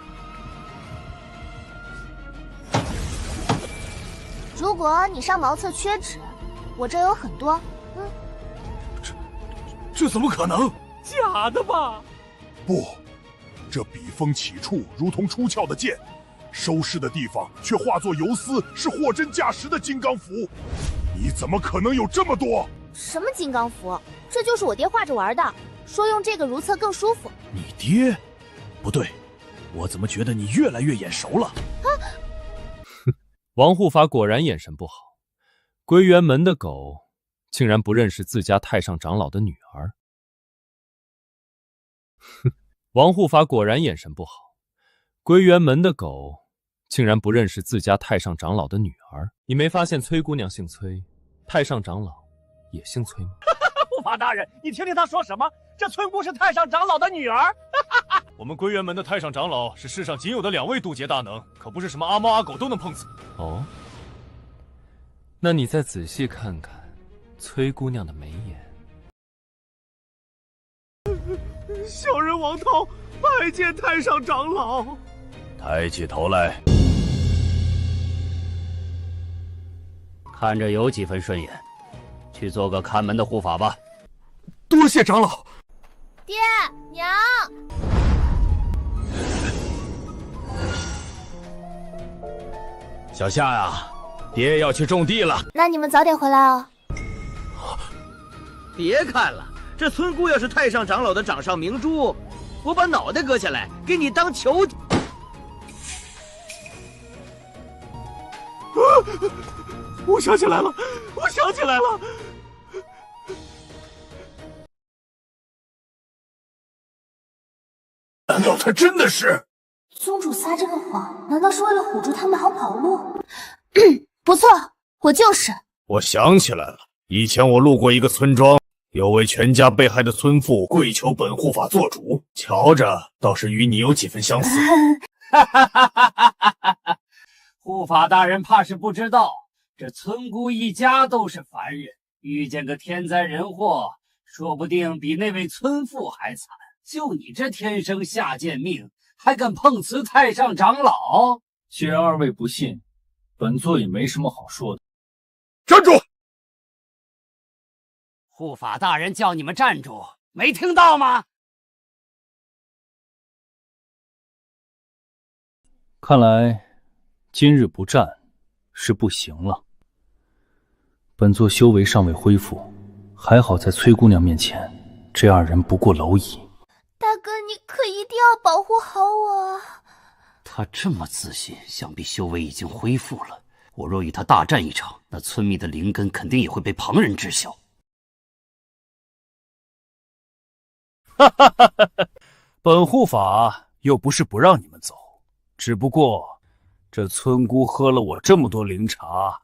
如果你上茅厕缺纸，我这有很多。这怎么可能？假的吧？不，这笔锋起处如同出鞘的剑，收拾的地方却化作游丝，是货真价实的金刚符。你怎么可能有这么多？什么金刚符？这就是我爹画着玩的，说用这个如厕更舒服。你爹？不对，我怎么觉得你越来越眼熟了？王护法果然眼神不好，归元门的狗竟然不认识自家太上长老的女儿。王护法果然眼神不好，归元门的狗竟然不认识自家太上长老的女儿。你没发现崔姑娘姓崔，太上长老也姓崔吗？护法大人，你听听他说什么？这村姑是太上长老的女儿。我们归元门的太上长老是世上仅有的2位渡劫大能，可不是什么阿猫阿狗都能碰死。哦，那你再仔细看看崔姑娘的眉眼。小人王涛拜见太上长老。抬起头来，看着有几分顺眼，去做个看门的护法吧。多谢长老。爹娘，小夏呀，爹要去种地了。那你们早点回来哦。别看了，这村姑要是太上长老的掌上明珠，我把脑袋割下来给你当球。我想起来了，我想起来了。难道他真的是？宗主撒这个谎，难道是为了唬住他们好跑路？不错，我就是。我想起来了，以前我路过一个村庄，有位全家被害的村妇跪求本护法做主，瞧着倒是与你有几分相似。护法大人怕是不知道，这村姑一家都是凡人，遇见个天灾人祸，说不定比那位村妇还惨。就你这天生下贱命，还敢碰瓷太上长老？既然二位不信，本座也没什么好说的。站住！护法大人叫你们站住，没听到吗？看来今日不战是不行了。本座修为尚未恢复，还好在崔姑娘面前，这二人不过蝼蚁。大哥，你可一定要保护好我。他这么自信，想必修为已经恢复了。我若与他大战一场，那村民的灵根肯定也会被旁人知晓。本护法又不是不让你们走，只不过这村姑喝了我这么多灵茶，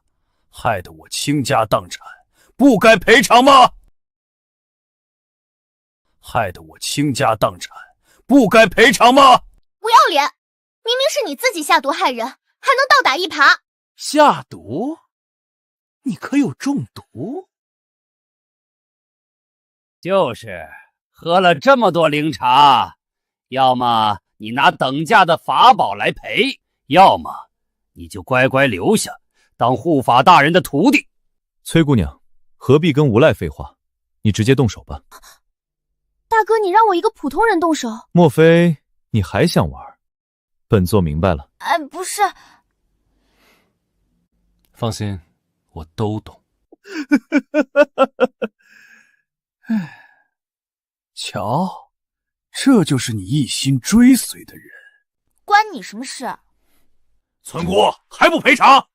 害得我倾家荡产，不该赔偿吗？害得我倾家荡产，不该赔偿吗？不要脸！明明是你自己下毒害人，还能倒打一耙。下毒？你可有中毒？就是喝了这么多灵茶，要么你拿等价的法宝来赔，要么你就乖乖留下，当护法大人的徒弟。崔姑娘，何必跟无赖废话？你直接动手吧。大哥，你让我一个普通人动手？莫非你还想玩？本座明白了。哎，不是。放心，我都懂。瞧，这就是你一心追随的人。关你什么事？村姑还不赔偿？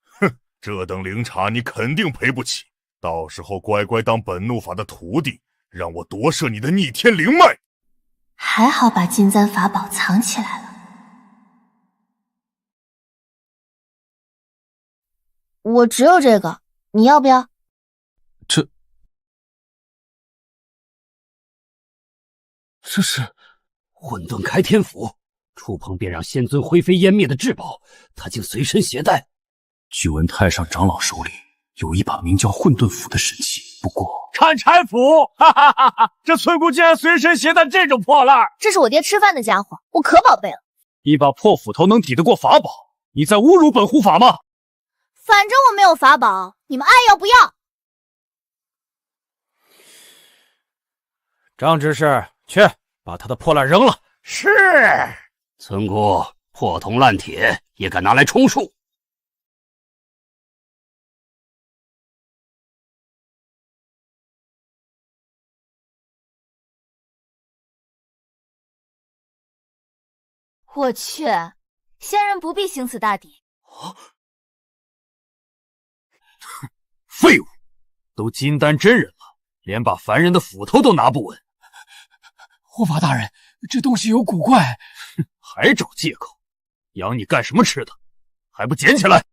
哼，这等灵茶你肯定赔不起，到时候乖乖当本怒法的徒弟，让我夺舍你的逆天灵脉。还好把金簪法宝藏起来了。我只有这个，你要不要？这是混沌开天斧，触碰便让仙尊灰飞烟灭的至宝，他竟随身携带。据闻太上长老手里有一把名叫混沌斧的神器，不过砍柴斧，哈哈哈哈！这村姑竟然随身携带这种破烂儿！这是我爹吃饭的家伙，我可宝贝了。一把破斧头能抵得过法宝？你在侮辱本护法吗？反正我没有法宝，你们爱要不要？张执事，去把他的破烂扔了。是。村姑，破铜烂铁也敢拿来充数？我去，仙人不必行此大抵。废物，都金丹真人了，连把凡人的斧头都拿不稳。护法大人，这东西有古怪。还找借口，养你干什么吃的？还不捡起来！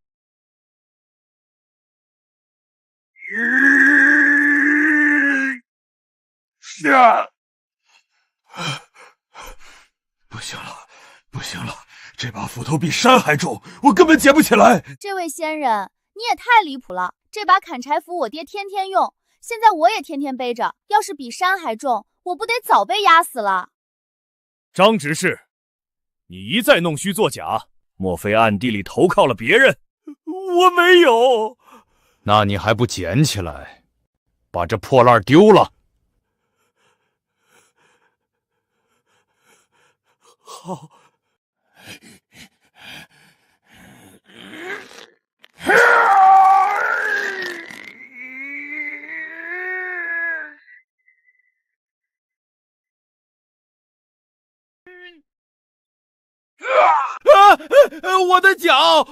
不行了，不行了，这把斧头比山还重，我根本捡不起来。这位仙人，你也太离谱了！这把砍柴斧我爹天天用，现在我也天天背着，要是比山还重，我不得早被压死了。张执事，你一再弄虚作假，莫非暗地里投靠了别人？我没有。那你还不捡起来，把这破烂丢了？好。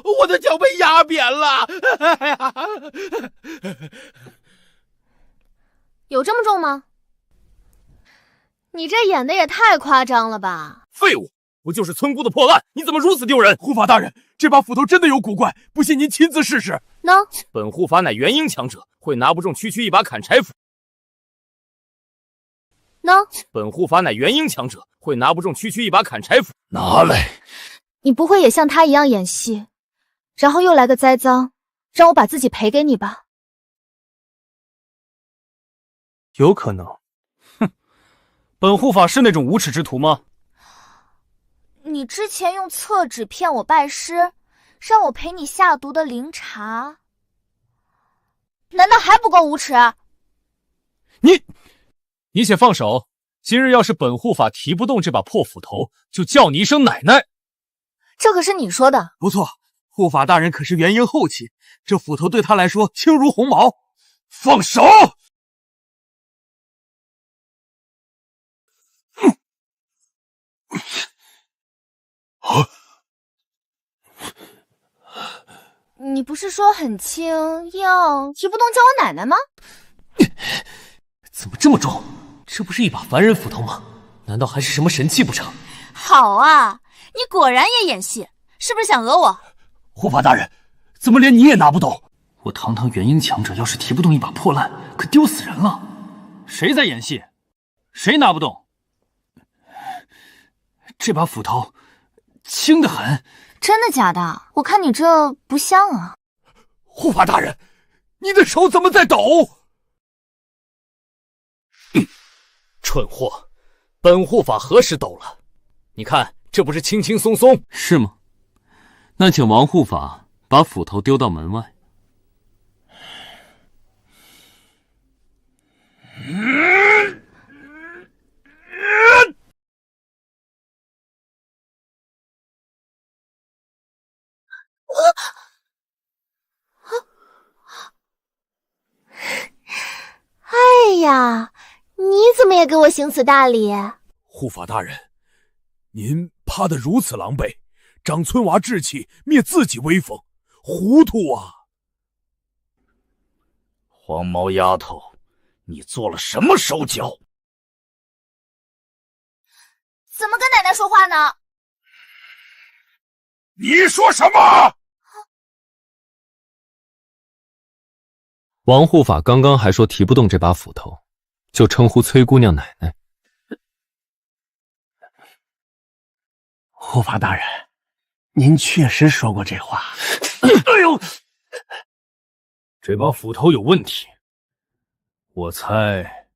我的脚被压扁了！有这么重吗？你这演的也太夸张了吧！废物，不就是村姑的破烂，你怎么如此丢人？护法大人，这把斧头真的有古怪，不信您亲自试试。喏，本护法乃元婴强者，会拿不中区区一把砍柴斧。喏，本护法乃元婴强者，会拿不中区区一把砍柴斧。拿来！你不会也像他一样演戏，然后又来个栽赃，让我把自己赔给你吧？有可能。哼，本护法是那种无耻之徒吗？你之前用厕纸骗我拜师，让我陪你下毒的灵茶，难道还不够无耻？你且放手！今日要是本护法提不动这把破斧头，就叫你一声奶奶！这可是你说的。不错，护法大人可是元婴后期，这斧头对他来说轻如鸿毛。放手！你不是说很轻，要提不动叫我奶奶吗？怎么这么重？这不是一把凡人斧头吗？难道还是什么神器不成？好啊，你果然也演戏，是不是想讹我？护法大人，怎么连你也拿不动？我堂堂元婴强者，要是提不动一把破烂，可丢死人了。谁在演戏？谁拿不动？这把斧头轻得很。真的假的？我看你这不像啊。护法大人，你的手怎么在抖？蠢货，本护法何时抖了？你看，这不是轻轻松松？是吗？那请王护法把斧头丢到门外。哎呀，你怎么也给我行此大礼？护法大人，您怕得如此狼狈，长村娃志气，灭自己威风，糊涂啊！黄毛丫头，你做了什么手脚？怎么跟奶奶说话呢？你说什么？王护法刚刚还说提不动这把斧头，就称呼崔姑娘奶奶。护法大人，您确实说过这话。哎呦，这把斧头有问题，我猜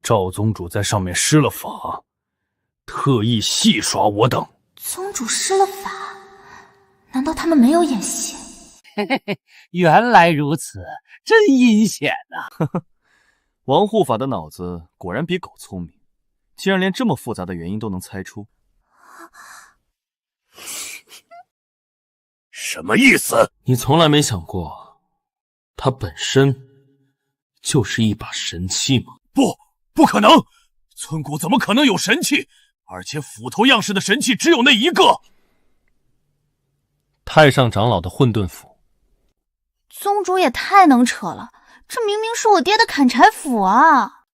赵宗主在上面施了法，特意戏耍我等。宗主施了法？难道他们没有演戏？嘿嘿嘿，原来如此，真阴险呐！王护法的脑子果然比狗聪明，竟然连这么复杂的原因都能猜出。什么意思？你从来没想过，它本身就是一把神器吗？不可能！村姑怎么可能有神器？而且斧头样式的神器只有那一个。太上长老的混沌斧。宗主也太能扯了，这明明是我爹的砍柴斧啊！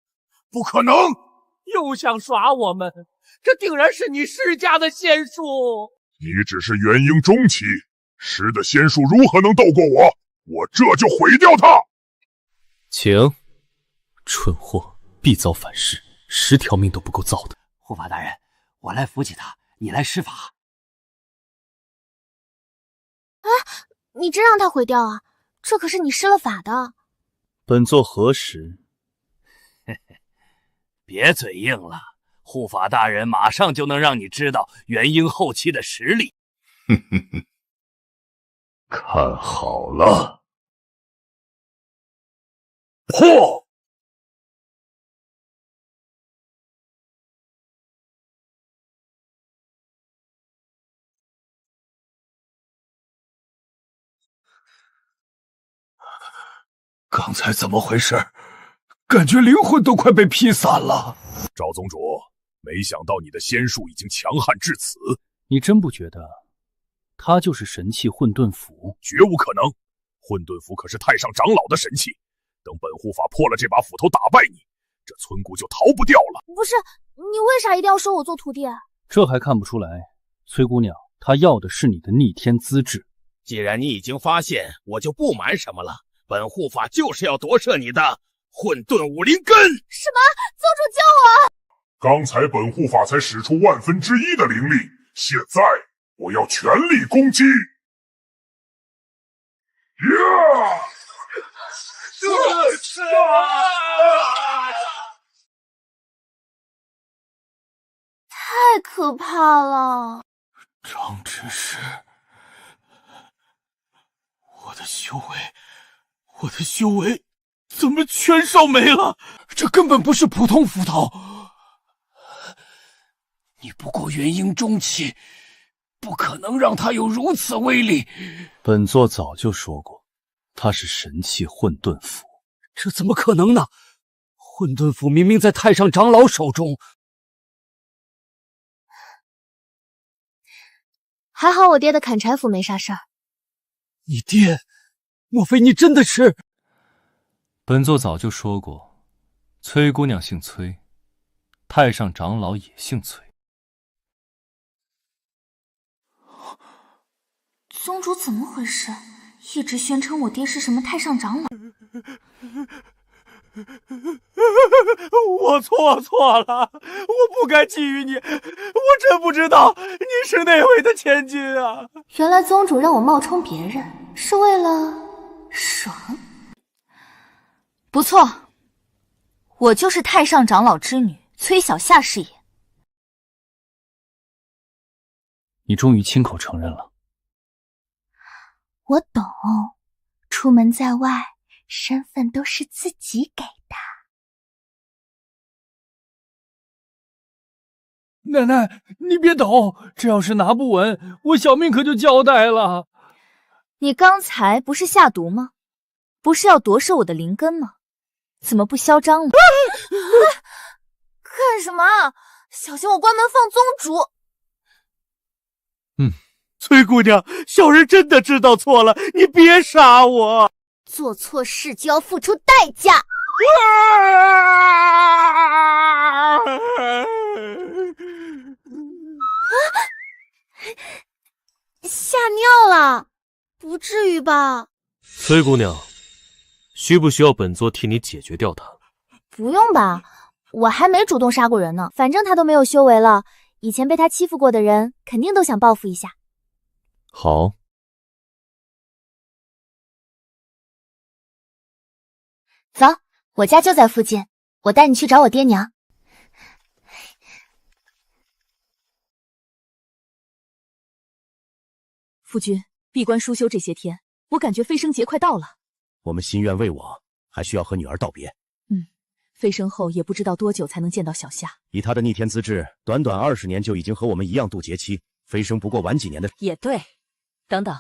不可能！又想耍我们，这定然是你施家的仙术。你只是元婴中期，施的仙术如何能斗过我？我这就毁掉它！请。蠢货，必遭反噬，10条命都不够造的。护法大人，我来扶起他，你来施法。啊，你真让他毁掉啊？这可是你施了法的。本座何时？别嘴硬了，护法大人马上就能让你知道元婴后期的实力。看好了，破！刚才怎么回事？感觉灵魂都快被劈散了。赵宗主，没想到你的仙术已经强悍至此。你真不觉得他就是神器混沌斧？绝无可能，混沌斧可是太上长老的神器。等本护法破了这把斧头，打败你，这村姑就逃不掉了。不是，你为啥一定要收我做徒弟？这还看不出来？崔姑娘，她要的是你的逆天资质。既然你已经发现，我就不瞒什么了。本护法就是要夺舍你的混沌武灵根！什么？宗主救我！刚才本护法才使出1/1000的灵力，现在我要全力攻击！呀！太可怕了！张执事，我的修为怎么全烧没了？这根本不是普通斧头，你不过元婴中期，不可能让它有如此威力。本座早就说过，它是神器混沌斧。这怎么可能呢？混沌斧明明在太上长老手中。还好我爹的砍柴斧没啥事儿。你爹，莫非你真的是？本座早就说过，崔姑娘姓崔，太上长老也姓崔。宗主怎么回事？一直宣称我爹是什么太上长老。我错了，我不该觊觎你，我真不知道你是哪位的千金啊！原来宗主让我冒充别人，是为了爽。不错，我就是太上长老之女崔小夏是也。你终于亲口承认了。我懂，出门在外，身份都是自己给的。奶奶，你别抖，这要是拿不稳，我小命可就交代了。你刚才不是下毒吗？不是要夺舍我的灵根吗？怎么不嚣张了？干什么？小心我关门放宗主！崔姑娘，小人真的知道错了，你别杀我！做错事就要付出代价。吓尿了？不至于吧？崔姑娘，需不需要本座替你解决掉他？不用吧，我还没主动杀过人呢。反正他都没有修为了，以前被他欺负过的人肯定都想报复一下。好。走，我家就在附近，我带你去找我爹娘。夫君，闭关书修这些天，我感觉飞升节快到了。我们心愿未往，还需要和女儿道别。飞升后也不知道多久才能见到小夏。以他的逆天资质，短短20年就已经和我们一样渡劫期，飞升不过晚几年的。也对，等等，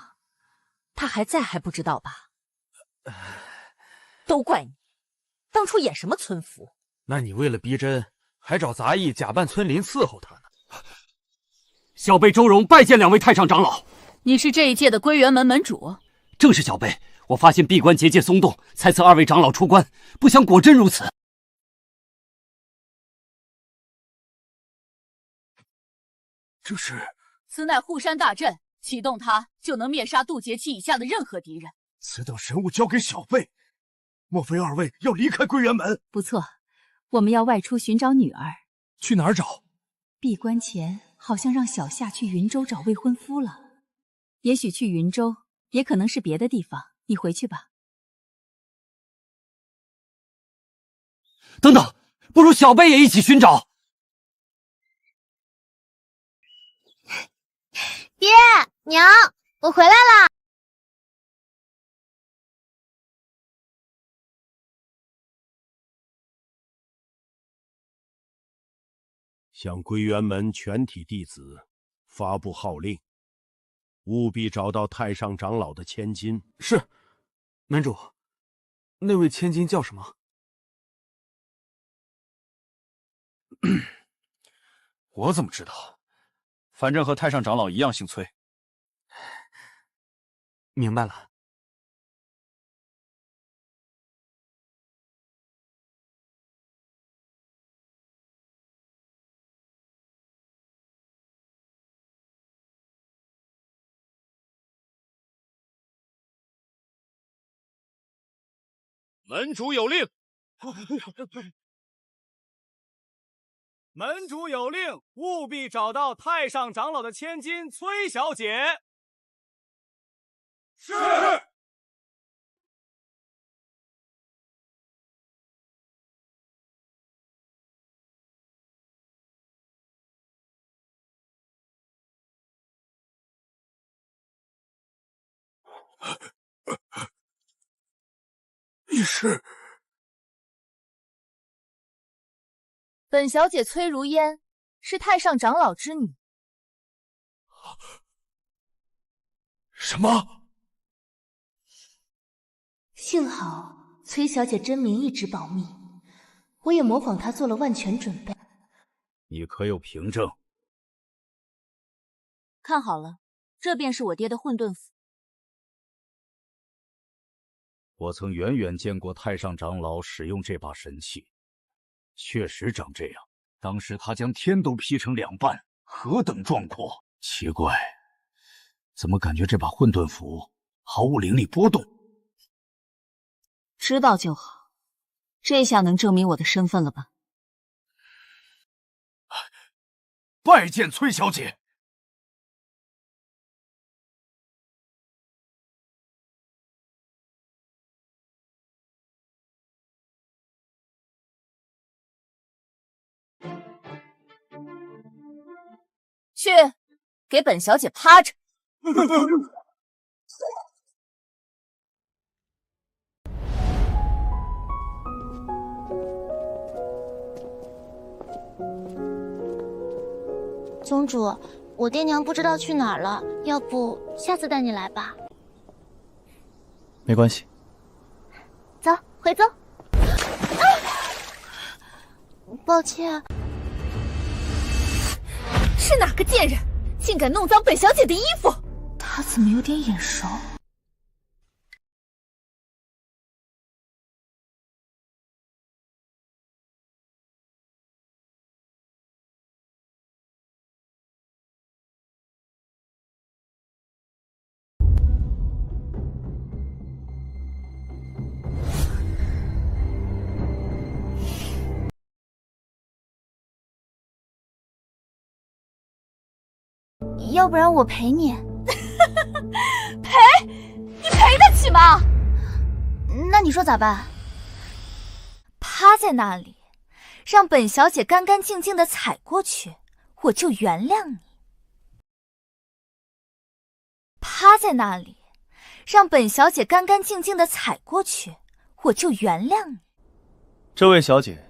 他还在还不知道吧？都怪你，当初演什么村夫？那你为了逼真，还找杂役假扮村邻伺候他呢。小辈周荣拜见2位太上长老。你是这一届的归元门门主？正是小辈，我发现闭关结界松动，猜测2位长老出关，不想果真如此。这是？此乃护山大阵，启动它就能灭杀渡劫期以下的任何敌人。此等神物交给小辈，莫非2位要离开归元门？不错，我们要外出寻找女儿。去哪儿找？闭关前好像让小夏去云州找未婚夫了，也许去云州，也可能是别的地方。你回去吧。等等，不如小辈也一起寻找。爹娘，我回来啦！向归元门全体弟子发布号令，务必找到太上长老的千金。是，门主。那位千金叫什么？我怎么知道？反正和太上长老一样姓崔。明白了。门主有令。门主有令，务必找到太上长老的千金崔小姐。是。你是？本小姐崔如烟，是太上长老之女。什么？幸好崔小姐真名一直保密，我也模仿她做了万全准备。你可有凭证？看好了，这便是我爹的混沌斧。我曾远远见过太上长老使用这把神器，确实长这样。当时他将天都劈成2半，何等壮阔！奇怪，怎么感觉这把混沌斧毫无灵力波动？知道就好，这下能证明我的身份了吧？拜见崔小姐。去，给本小姐趴着！宗主，我爹娘不知道去哪儿了，要不下次带你来吧？没关系。走，回宗。抱歉。是哪个贱人，竟敢弄脏本小姐的衣服？他怎么有点眼熟？要不然我陪你。赔？你赔得起吗？那你说咋办？趴在那里，让本小姐干干净净的踩过去，我就原谅你。趴在那里，让本小姐干干净净的踩过去，我就原谅你。这位小姐，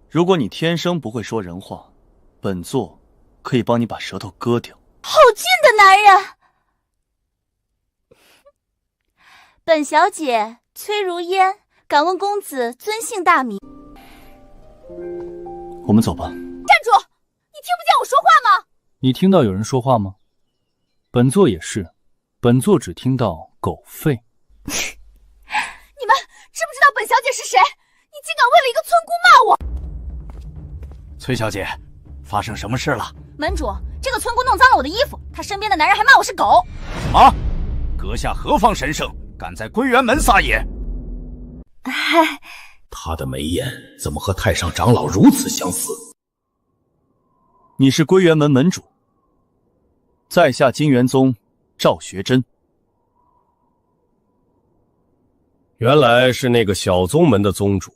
如果你天生不会说人话，本座可以帮你把舌头割掉。好俊的男人！本小姐崔如烟，敢问公子尊姓大名？我们走吧。站住！你听不见我说话吗？你听到有人说话吗？本座也是，本座只听到狗吠。你们知不知道本小姐是谁？你竟敢为了一个村姑骂我！崔小姐，发生什么事了？门主，这个村姑弄脏了我的衣服，她身边的男人还骂我是狗。什么？阁下何方神圣，敢在归元门撒野？他的眉眼怎么和太上长老如此相似？你是归元门门主，在下金元宗赵学真。原来是那个小宗门的宗主。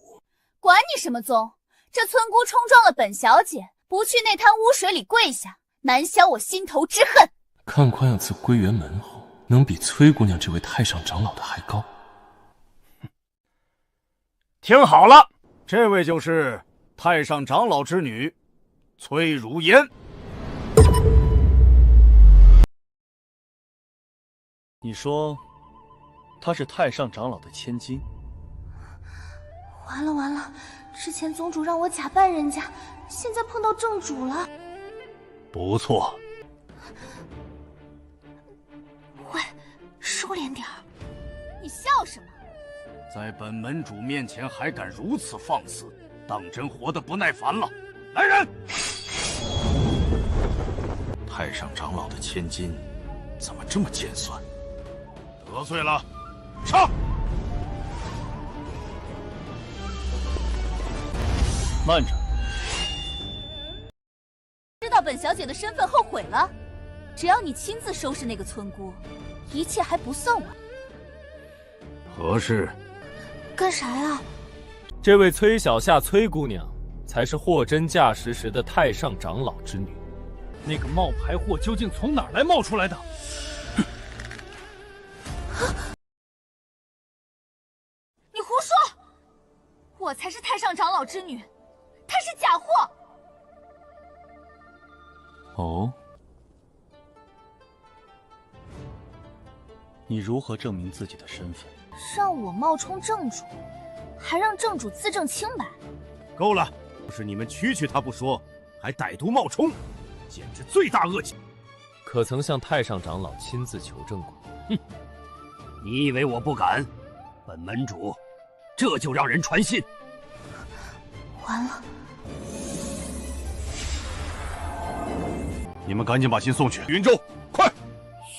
管你什么宗，这村姑冲撞了本小姐，不去那滩污水里跪下，难消我心头之恨。看宽养自归元门后，能比崔姑娘这位太上长老的还高。听好了，这位就是太上长老之女崔如烟。你说她是太上长老的千金？完了完了，之前宗主让我假扮人家，现在碰到正主了。不错。喂，收敛点儿。你笑什么？在本门主面前还敢如此放肆，当真活得不耐烦了。来人！太上长老的千金怎么这么尖酸？得罪了，上！慢着，本小姐的身份后悔了？只要你亲自收拾那个村姑，一切还不算晚。何事？干啥呀？这位崔小夏崔姑娘，才是货真价实时的太上长老之女。那个冒牌货究竟从哪儿来冒出来的？你胡说！我才是太上长老之女，她是假货。哦，你如何证明自己的身份？让我冒充正主，还让正主自证清白。够了！不是你们区区他不说，还歹毒冒充，简直罪大恶极。可曾向太上长老亲自求证过？哼！你以为我不敢？本门主这就让人传信。完了！你们赶紧把信送去云州，快！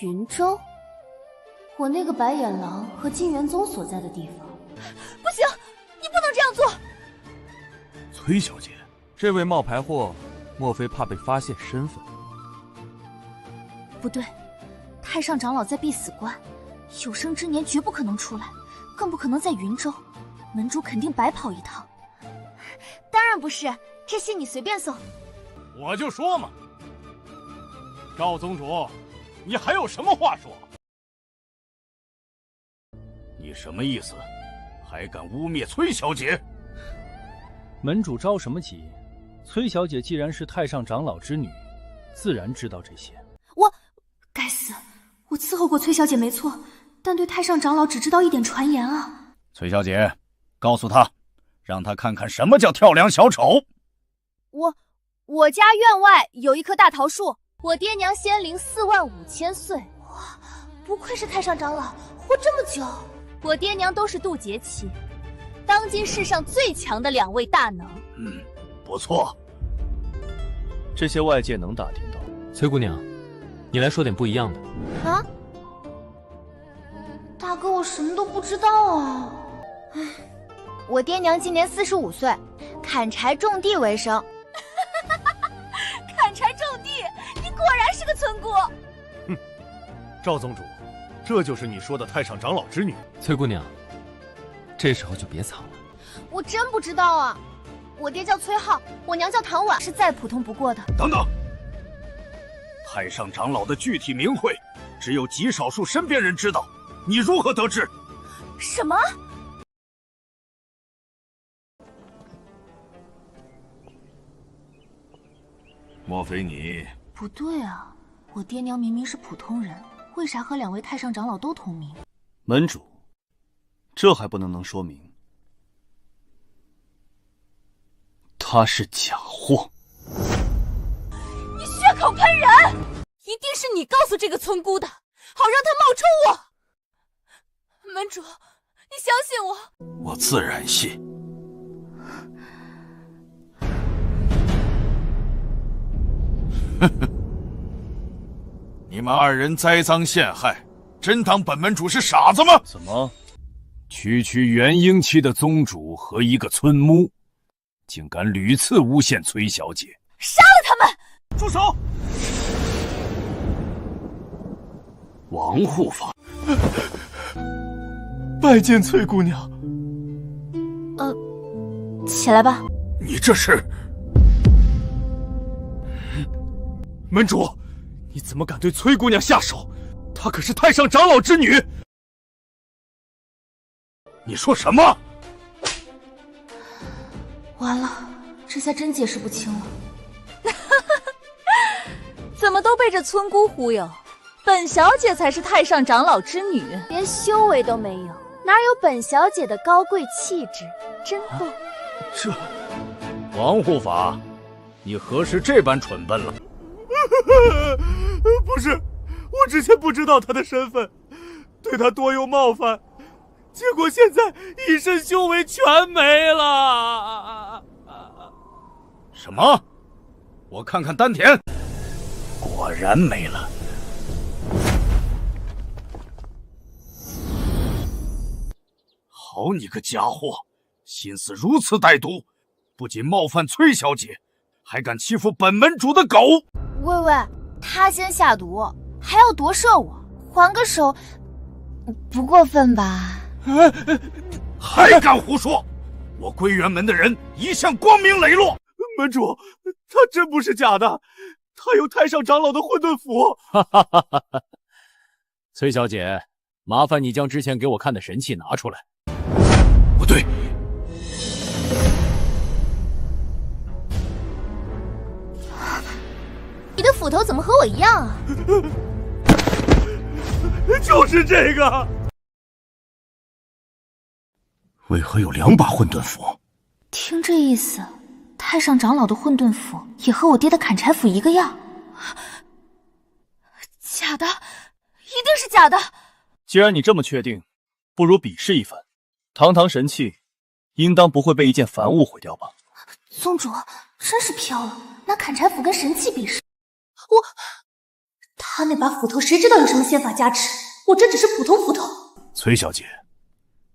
云州，我那个白眼狼和金元宗所在的地方。不行，你不能这样做！崔小姐，这位冒牌货，莫非怕被发现身份？不对，太上长老在必死关，有生之年绝不可能出来，更不可能在云州，门主肯定白跑一趟。当然不是，这信你随便送。我就说嘛，赵宗主，你还有什么话说？你什么意思？还敢污蔑崔小姐？门主着什么急？崔小姐既然是太上长老之女，自然知道这些。该死，我伺候过崔小姐没错，但对太上长老只知道一点传言啊。崔小姐，告诉她，让她看看什么叫跳梁小丑。我家院外有一棵大桃树，我爹娘仙龄45000岁，哇，不愧是太上长老，活这么久。我爹娘都是渡劫期，当今世上最强的2位大能。不错。这些外界能打听到。崔姑娘，你来说点不一样的。啊？大哥，我什么都不知道啊。我爹娘今年45岁，砍柴种地为生。砍柴种地，你果然是个村姑。哼，赵宗主，这就是你说的太上长老之女。崔姑娘，这时候就别藏了。我真不知道啊。我爹叫崔浩，我娘叫唐婉，是再普通不过的。等等，太上长老的具体名讳，只有极少数身边人知道，你如何得知？什么？莫非你？不对啊，我爹娘明明是普通人，为啥和2位太上长老都同名？门主，这还不能说明他是假货。你血口喷人！一定是你告诉这个村姑的，好让他冒充我。门主，你相信我。我自然信。你们2人栽赃陷害，真当本门主是傻子吗？怎么？区区元婴期的宗主和一个村巫，竟敢屡次诬陷崔小姐！杀了他们！住手！王护法，拜见崔姑娘。起来吧。你这是……门主，你怎么敢对崔姑娘下手？她可是太上长老之女。你说什么？完了，这下真解释不清了。怎么都被这村姑忽悠？本小姐才是太上长老之女，连修为都没有，哪有本小姐的高贵气质？真逗。这王护法，你何时这般蠢笨了？不是，我之前不知道他的身份，对他多有冒犯，结果现在一身修为全没了。什么？我看看丹田，果然没了。好你个家伙，心思如此歹毒，不仅冒犯崔小姐，还敢欺负本门主的狗！喂喂，他先下毒，还要夺舍我，还个手，不过分吧？还敢胡说！我归元门的人一向光明磊落。门主，他真不是假的，他有太上长老的混沌符。哈哈哈哈哈！崔小姐，麻烦你将之前给我看的神器拿出来。不对，你的斧头怎么和我一样啊？就是这个。为何有2把混沌符？听这意思，太上长老的混沌符也和我爹的砍柴斧一个样。假的，一定是假的。既然你这么确定，不如比试一番。堂堂神器，应当不会被一件凡物毁掉吧？宗主真是飘了，拿砍柴斧跟神器比试。他那把斧头谁知道有什么仙法加持？我这只是普通斧头。崔小姐，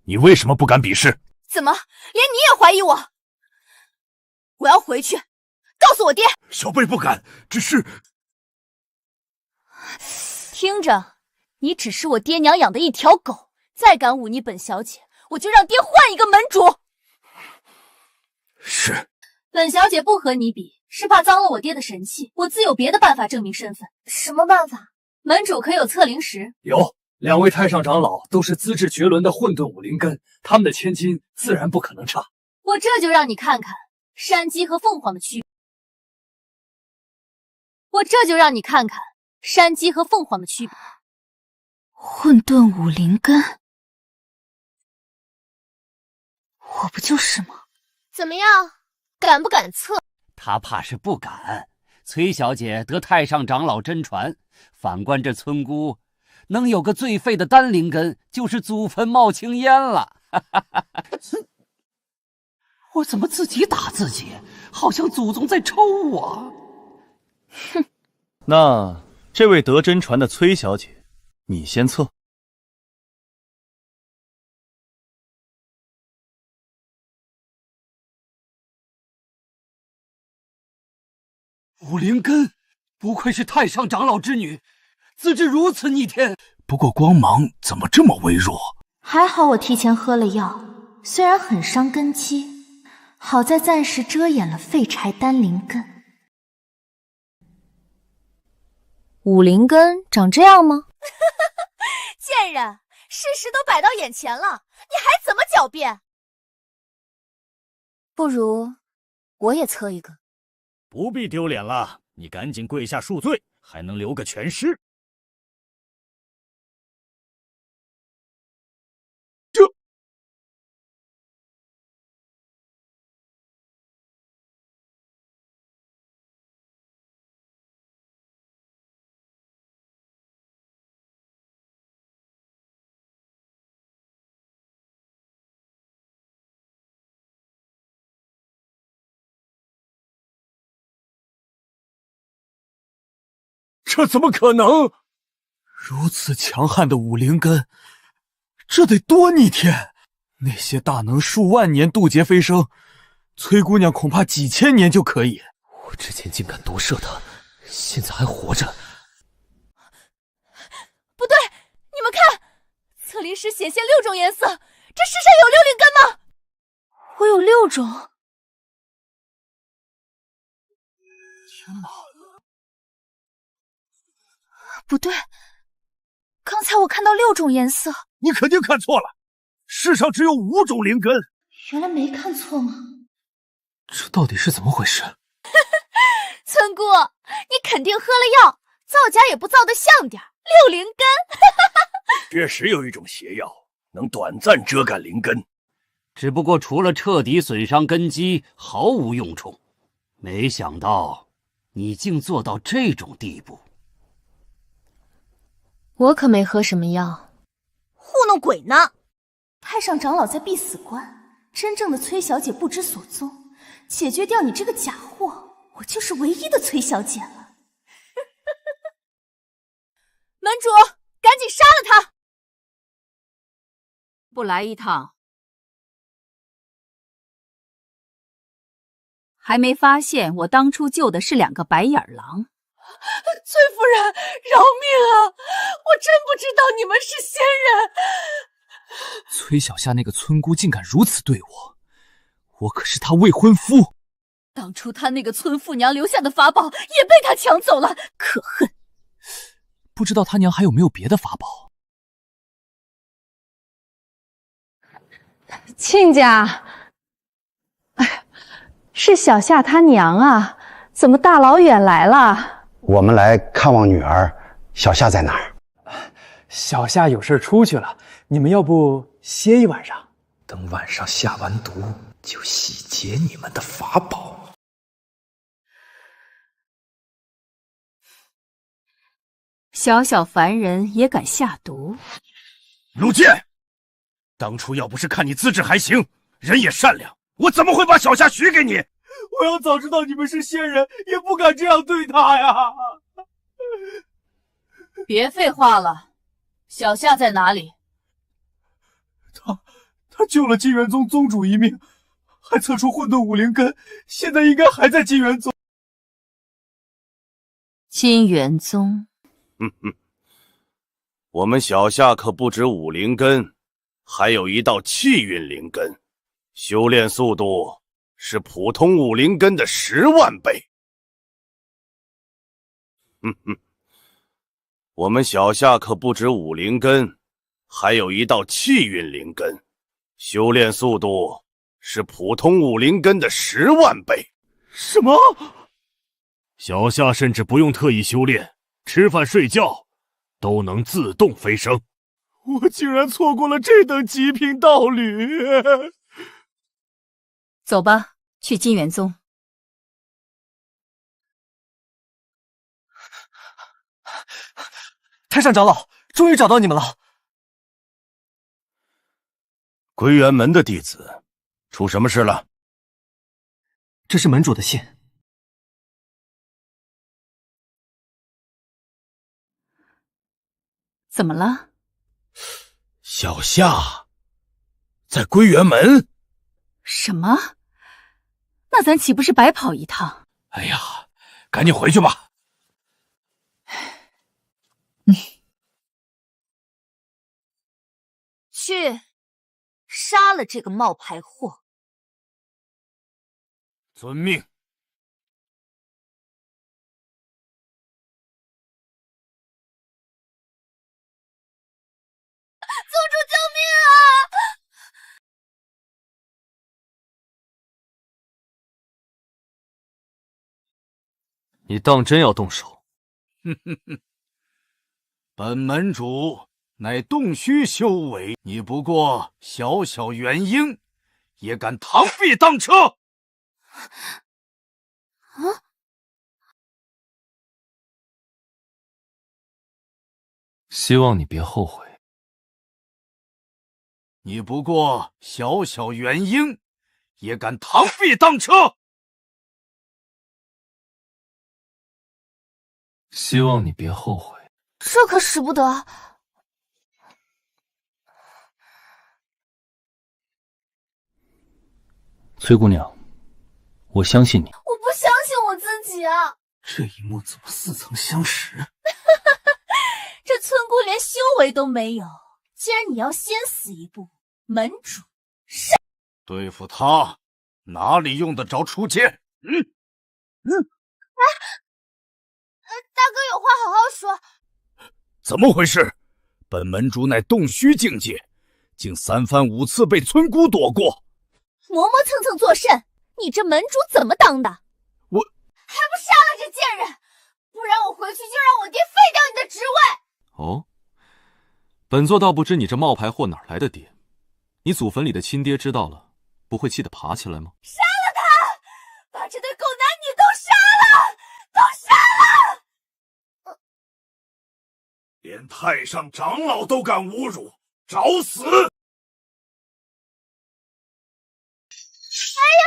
你为什么不敢比试？怎么，连你也怀疑我？我要回去，告诉我爹。小辈不敢，只是……听着，你只是我爹娘养的一条狗，再敢忤逆本小姐，我就让爹换一个门主。是。本小姐不和你比，是怕脏了我爹的神器，我自有别的办法证明身份。什么办法？门主可有测灵石？有，2位太上长老都是资质绝伦的混沌武灵根，他们的千金自然不可能差。我这就让你看看山鸡和凤凰的区别。我这就让你看看山鸡和凤凰的区别。混沌武灵根，我不就是吗？怎么样，敢不敢测？他怕是不敢。崔小姐得太上长老真传，反观这村姑，能有个最废的单灵根，就是祖坟冒青烟了。我怎么自己打自己，好像祖宗在抽我？哼，那这位得真传的崔小姐，你先测。武灵根，不愧是太上长老之女，资质如此逆天。不过光芒怎么这么微弱？还好我提前喝了药，虽然很伤根基，好在暂时遮掩了废柴单灵根。武灵根长这样吗？贱人，事实都摆到眼前了，你还怎么狡辩？不如我也测一个。不必丢脸了，你赶紧跪下恕罪，还能留个全尸。这怎么可能？如此强悍的武灵根，这得多逆天！那些大能数万年渡劫飞升，崔姑娘恐怕几千年就可以。我之前竟敢夺舍他，现在还活着。不对，你们看，测灵石显现6种颜色，这世上有6灵根吗？我有6种。天哪！不对，刚才我看到6种颜色。你肯定看错了，世上只有5种灵根。原来没看错吗？这到底是怎么回事？村姑，你肯定喝了药，造假也不造得像点，6灵根。确实有一种邪药能短暂遮盖灵根，只不过除了彻底损伤根基，毫无用处。没想到你竟做到这种地步。我可没喝什么药，糊弄鬼呢！太上长老在必死关，真正的崔小姐不知所踪，解决掉你这个假货，我就是唯一的崔小姐了。门主，赶紧杀了他！不来一趟，还没发现我当初救的是2个白眼狼。崔夫人，饶命啊！我真不知道你们是仙人。崔小夏那个村姑竟敢如此对我，我可是她未婚夫。当初他那个村妇娘留下的法宝也被他抢走了，可恨！不知道他娘还有没有别的法宝？亲家，哎，是小夏他娘啊，怎么大老远来了？我们来看望女儿，小夏在哪儿？小夏有事出去了，你们要不歇一晚上？等晚上下完毒，就洗劫你们的法宝。小小凡人也敢下毒？陆剑，当初要不是看你资质还行，人也善良，我怎么会把小夏许给你？我要早知道你们是仙人，也不敢这样对他呀！别废话了，小夏在哪里？他救了金元宗宗主一命，还测出混沌武灵根，现在应该还在金元宗。金元宗。我们小夏可不止武灵根，还有一道气运灵根，修炼速度是普通武灵根的10万倍。我们小夏可不止武灵根，还有一道气运灵根，修炼速度是普通武灵根的10万倍。什么？小夏甚至不用特意修炼，吃饭睡觉都能自动飞升。我竟然错过了这等极品道侣！走吧，去金元宗。太上长老，终于找到你们了。归元门的弟子，出什么事了？这是门主的信。怎么了？小夏在归元门？什么？那咱岂不是白跑一趟？哎呀，赶紧回去吧。去杀了这个冒牌货。遵命。宗主救命啊！你当真要动手？本门主乃洞虚修为，你不过小小元婴，也敢螳臂当车？希望你别后悔。你不过小小元婴，也敢螳臂当车？希望你别后悔。这可使不得。崔姑娘，我相信你。我不相信我自己啊！这一幕怎么似曾相识？这村姑连修为都没有，既然你要先死一步，门主上。对付他，哪里用得着出剑？大哥有话好好说。怎么回事？本门主乃洞虚境界，竟3番5次被村姑躲过。磨磨蹭蹭作甚？你这门主怎么当的？我还不杀了这贱人！不然我回去就让我爹废掉你的职位！哦，本座倒不知你这冒牌货哪来的爹。你祖坟里的亲爹知道了，不会气得爬起来吗？杀了他！把这对狗男女都杀了！都杀了！连太上长老都敢侮辱，找死！哎呀！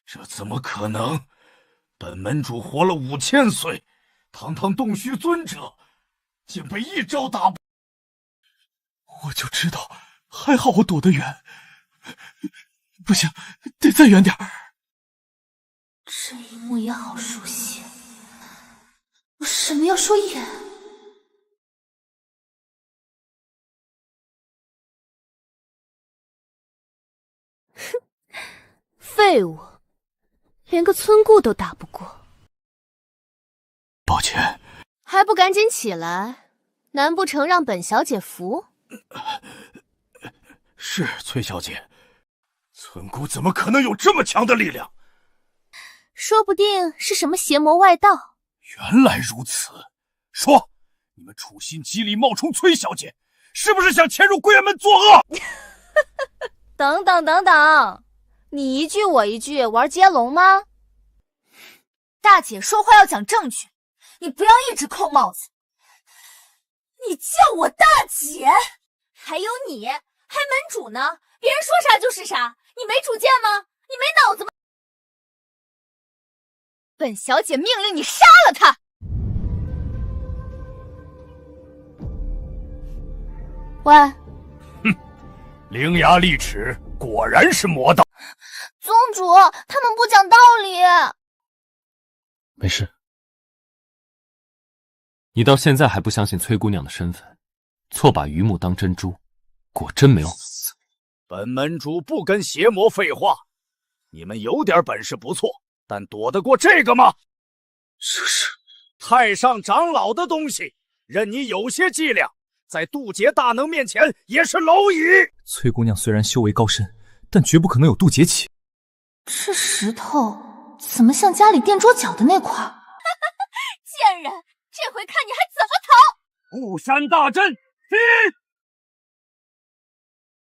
这怎么可能？本门主活了5000岁，堂堂洞虚尊者，竟被一招打败。就知道，还好我躲得远。不行，得再远点儿。这一幕也好熟悉，为什么要说演？哼，废物，连个村姑都打不过。抱歉，还不赶紧起来？难不成让本小姐服？是崔小姐。村姑怎么可能有这么强的力量？说不定是什么邪魔外道。原来如此，说，你们处心积虑冒充崔小姐，是不是想潜入贵人门作恶？等等等等，你一句我一句，玩接龙吗？大姐说话要讲证据，你不要一直扣帽子。你叫我大姐，还有你，还门主呢？别人说啥就是啥，你没主见吗？你没脑子吗？本小姐命令你杀了他！喂，哼，伶牙俐齿，果然是魔道。宗主，他们不讲道理。没事，你到现在还不相信崔姑娘的身份，错把榆木当珍珠，果真没有。本门主不跟邪魔废话，你们有点本事不错，但躲得过这个吗？这是太上长老的东西，任你有些伎俩，在渡劫大能面前也是蝼蚁。崔姑娘虽然修为高深，但绝不可能有渡劫起。这石头怎么像家里垫桌脚的那块？贱人，这回看你还怎么逃！雾山大阵，踢！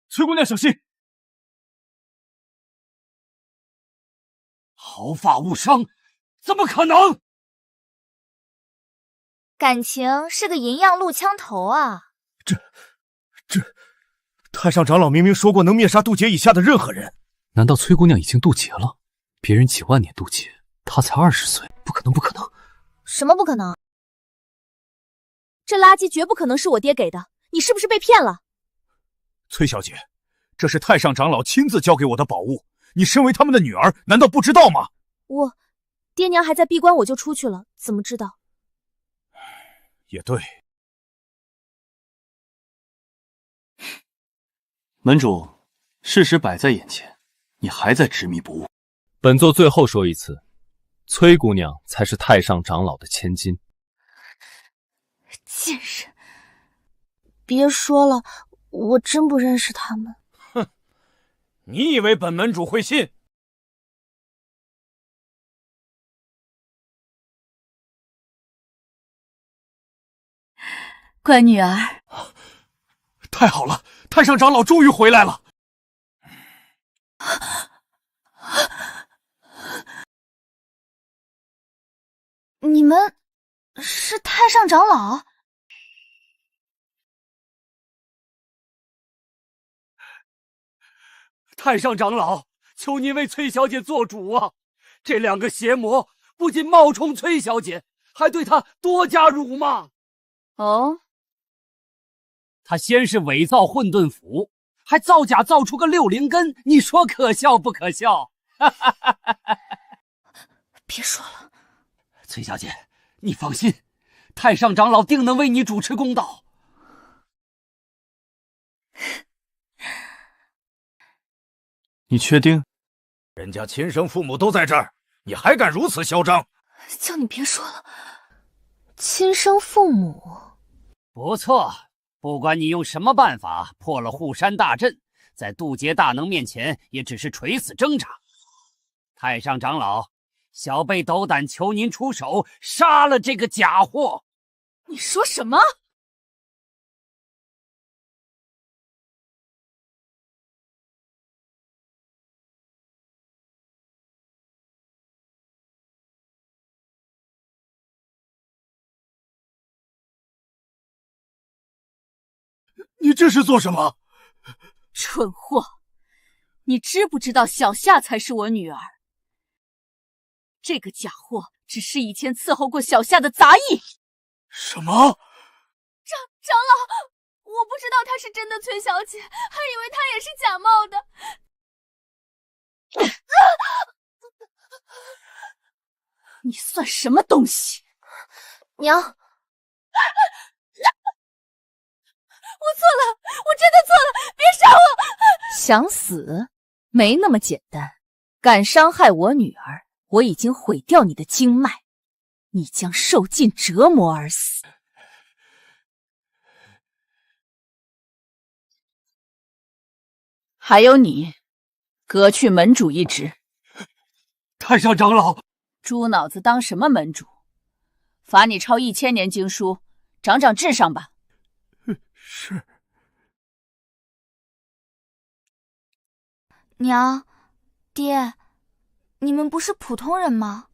崔姑娘小心！毫发无伤，怎么可能？感情是个银样鹿枪头啊！太上长老明明说过能灭杀渡劫以下的任何人，难道崔姑娘已经渡劫了？别人几万年渡劫，她才20岁，不可能，不可能！什么不可能？这垃圾绝不可能是我爹给的，你是不是被骗了？崔小姐，这是太上长老亲自交给我的宝物，你身为他们的女儿，难道不知道吗？爹娘还在闭关，我就出去了，怎么知道？也对。门主，事实摆在眼前，你还在执迷不悟。本座最后说一次，崔姑娘才是太上长老的千金。贱人！别说了，我真不认识他们。哼，你以为本门主会信？乖女儿，太好了，太上长老终于回来了。你们是太上长老？太上长老，求您为崔小姐做主啊！这两个邪魔不仅冒充崔小姐，还对她多加辱骂。哦，他先是伪造混沌符，还造假造出个6灵根，你说可笑不可笑？别说了，崔小姐，你放心，太上长老定能为你主持公道。你确定？人家亲生父母都在这儿，你还敢如此嚣张？叫你别说了，亲生父母。不错，不管你用什么办法破了护山大阵，在渡劫大能面前也只是垂死挣扎。太上长老，小辈斗胆求您出手，杀了这个假货。你说什么？你这是做什么？蠢货！你知不知道小夏才是我女儿？这个假货只是以前伺候过小夏的杂役。什么？长老，我不知道她是真的崔小姐，还以为她也是假冒的。你算什么东西？娘，我错了，我真的错了，别杀我！想死？没那么简单。敢伤害我女儿，我已经毁掉你的经脉，你将受尽折磨而死。还有你，革去门主一职。太上长老，猪脑子当什么门主？罚你抄1000年经书，长长智商吧。是。娘，爹，你们不是普通人吗？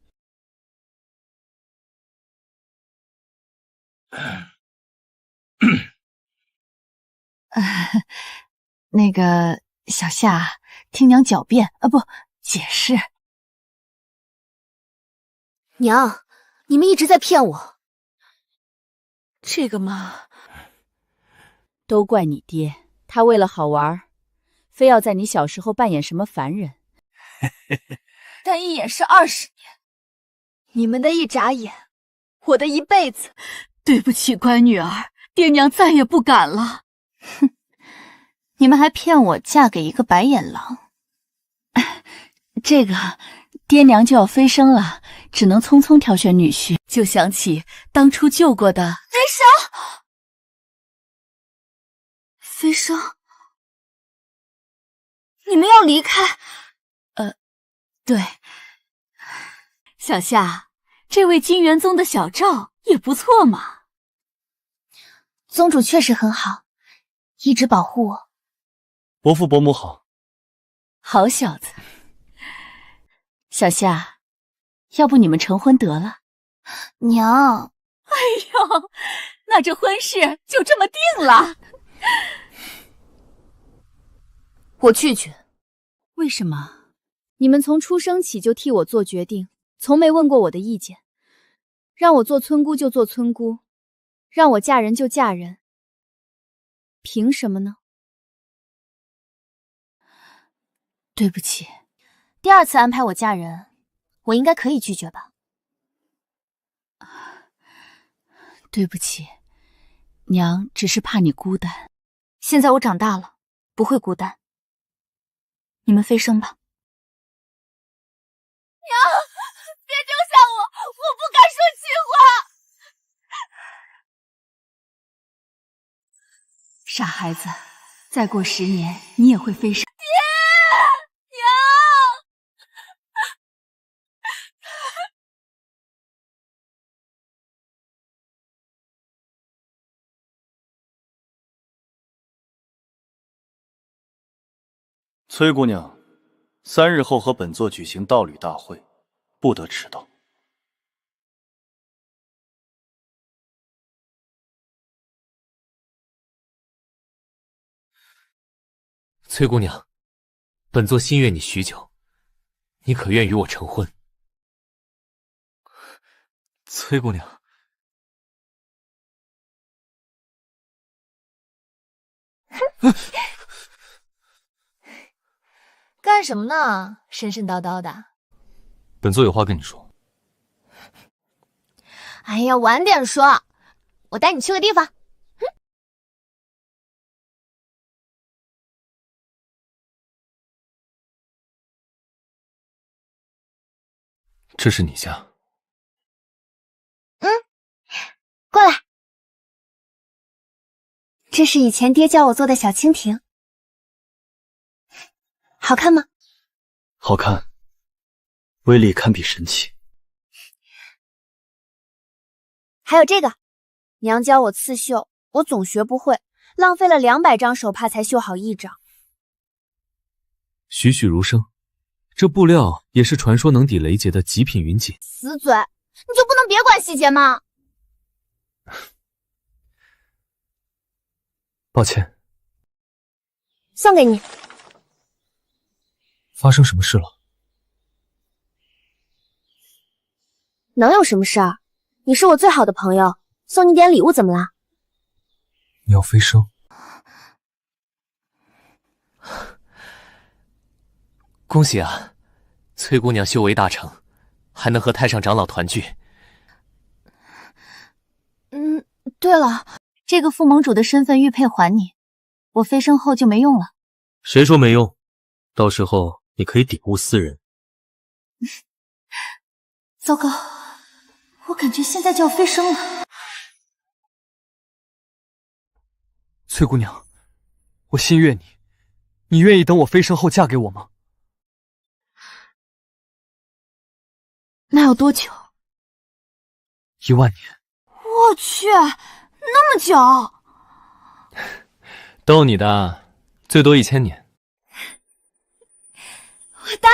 那个小夏，听娘狡辩啊，不解释。娘，你们一直在骗我。这个嘛，都怪你爹，他为了好玩，非要在你小时候扮演什么凡人。但一眼是20年，你们的一眨眼，我的一辈子。对不起，乖女儿，爹娘再也不敢了。哼，你们还骗我嫁给一个白眼狼。这个爹娘就要飞升了，只能匆匆挑选女婿，就想起当初救过的飞升。飞升，你们要离开？对。小夏，这位金元宗的小赵也不错嘛。宗主确实很好，一直保护我。伯父伯母好。好小子。小夏，要不你们成婚得了？娘，哎呦，那这婚事就这么定了。我拒绝。为什么？你们从出生起就替我做决定，从没问过我的意见。让我做村姑就做村姑，让我嫁人就嫁人，凭什么呢？对不起，第2次安排我嫁人，我应该可以拒绝吧？对不起，娘只是怕你孤单。现在我长大了，不会孤单。你们飞升吧。娘，别丢下我，我不敢说气话。傻孩子，再过10年，你也会飞升。爹，娘。崔姑娘，3日后和本座举行道侣大会，不得迟到。崔姑娘，本座心悦你许久，你可愿与我成婚？崔姑娘，干什么呢？神神叨叨的。本座有话跟你说。哎呀，晚点说，我带你去个地方。这是你家。过来。这是以前爹教我做的小蜻蜓，好看吗？好看，威力堪比神器。还有这个，娘教我刺绣，我总学不会，浪费了200张手帕才绣好1张。栩栩如生，这布料也是传说能抵雷劫的极品云锦。死嘴，你就不能别管细节吗？抱歉。送给你。发生什么事了？能有什么事儿？你是我最好的朋友，送你点礼物怎么啦？你要飞升？恭喜啊，崔姑娘修为大成，还能和太上长老团聚。对了，这个副盟主的身份玉佩还你，我飞升后就没用了。谁说没用？到时候你可以抵物私人。糟糕，我感觉现在就要飞升了。崔姑娘，我心悦你，你愿意等我飞升后嫁给我吗？那要多久1万年。我去，那么久！逗你的，最多1000年。我答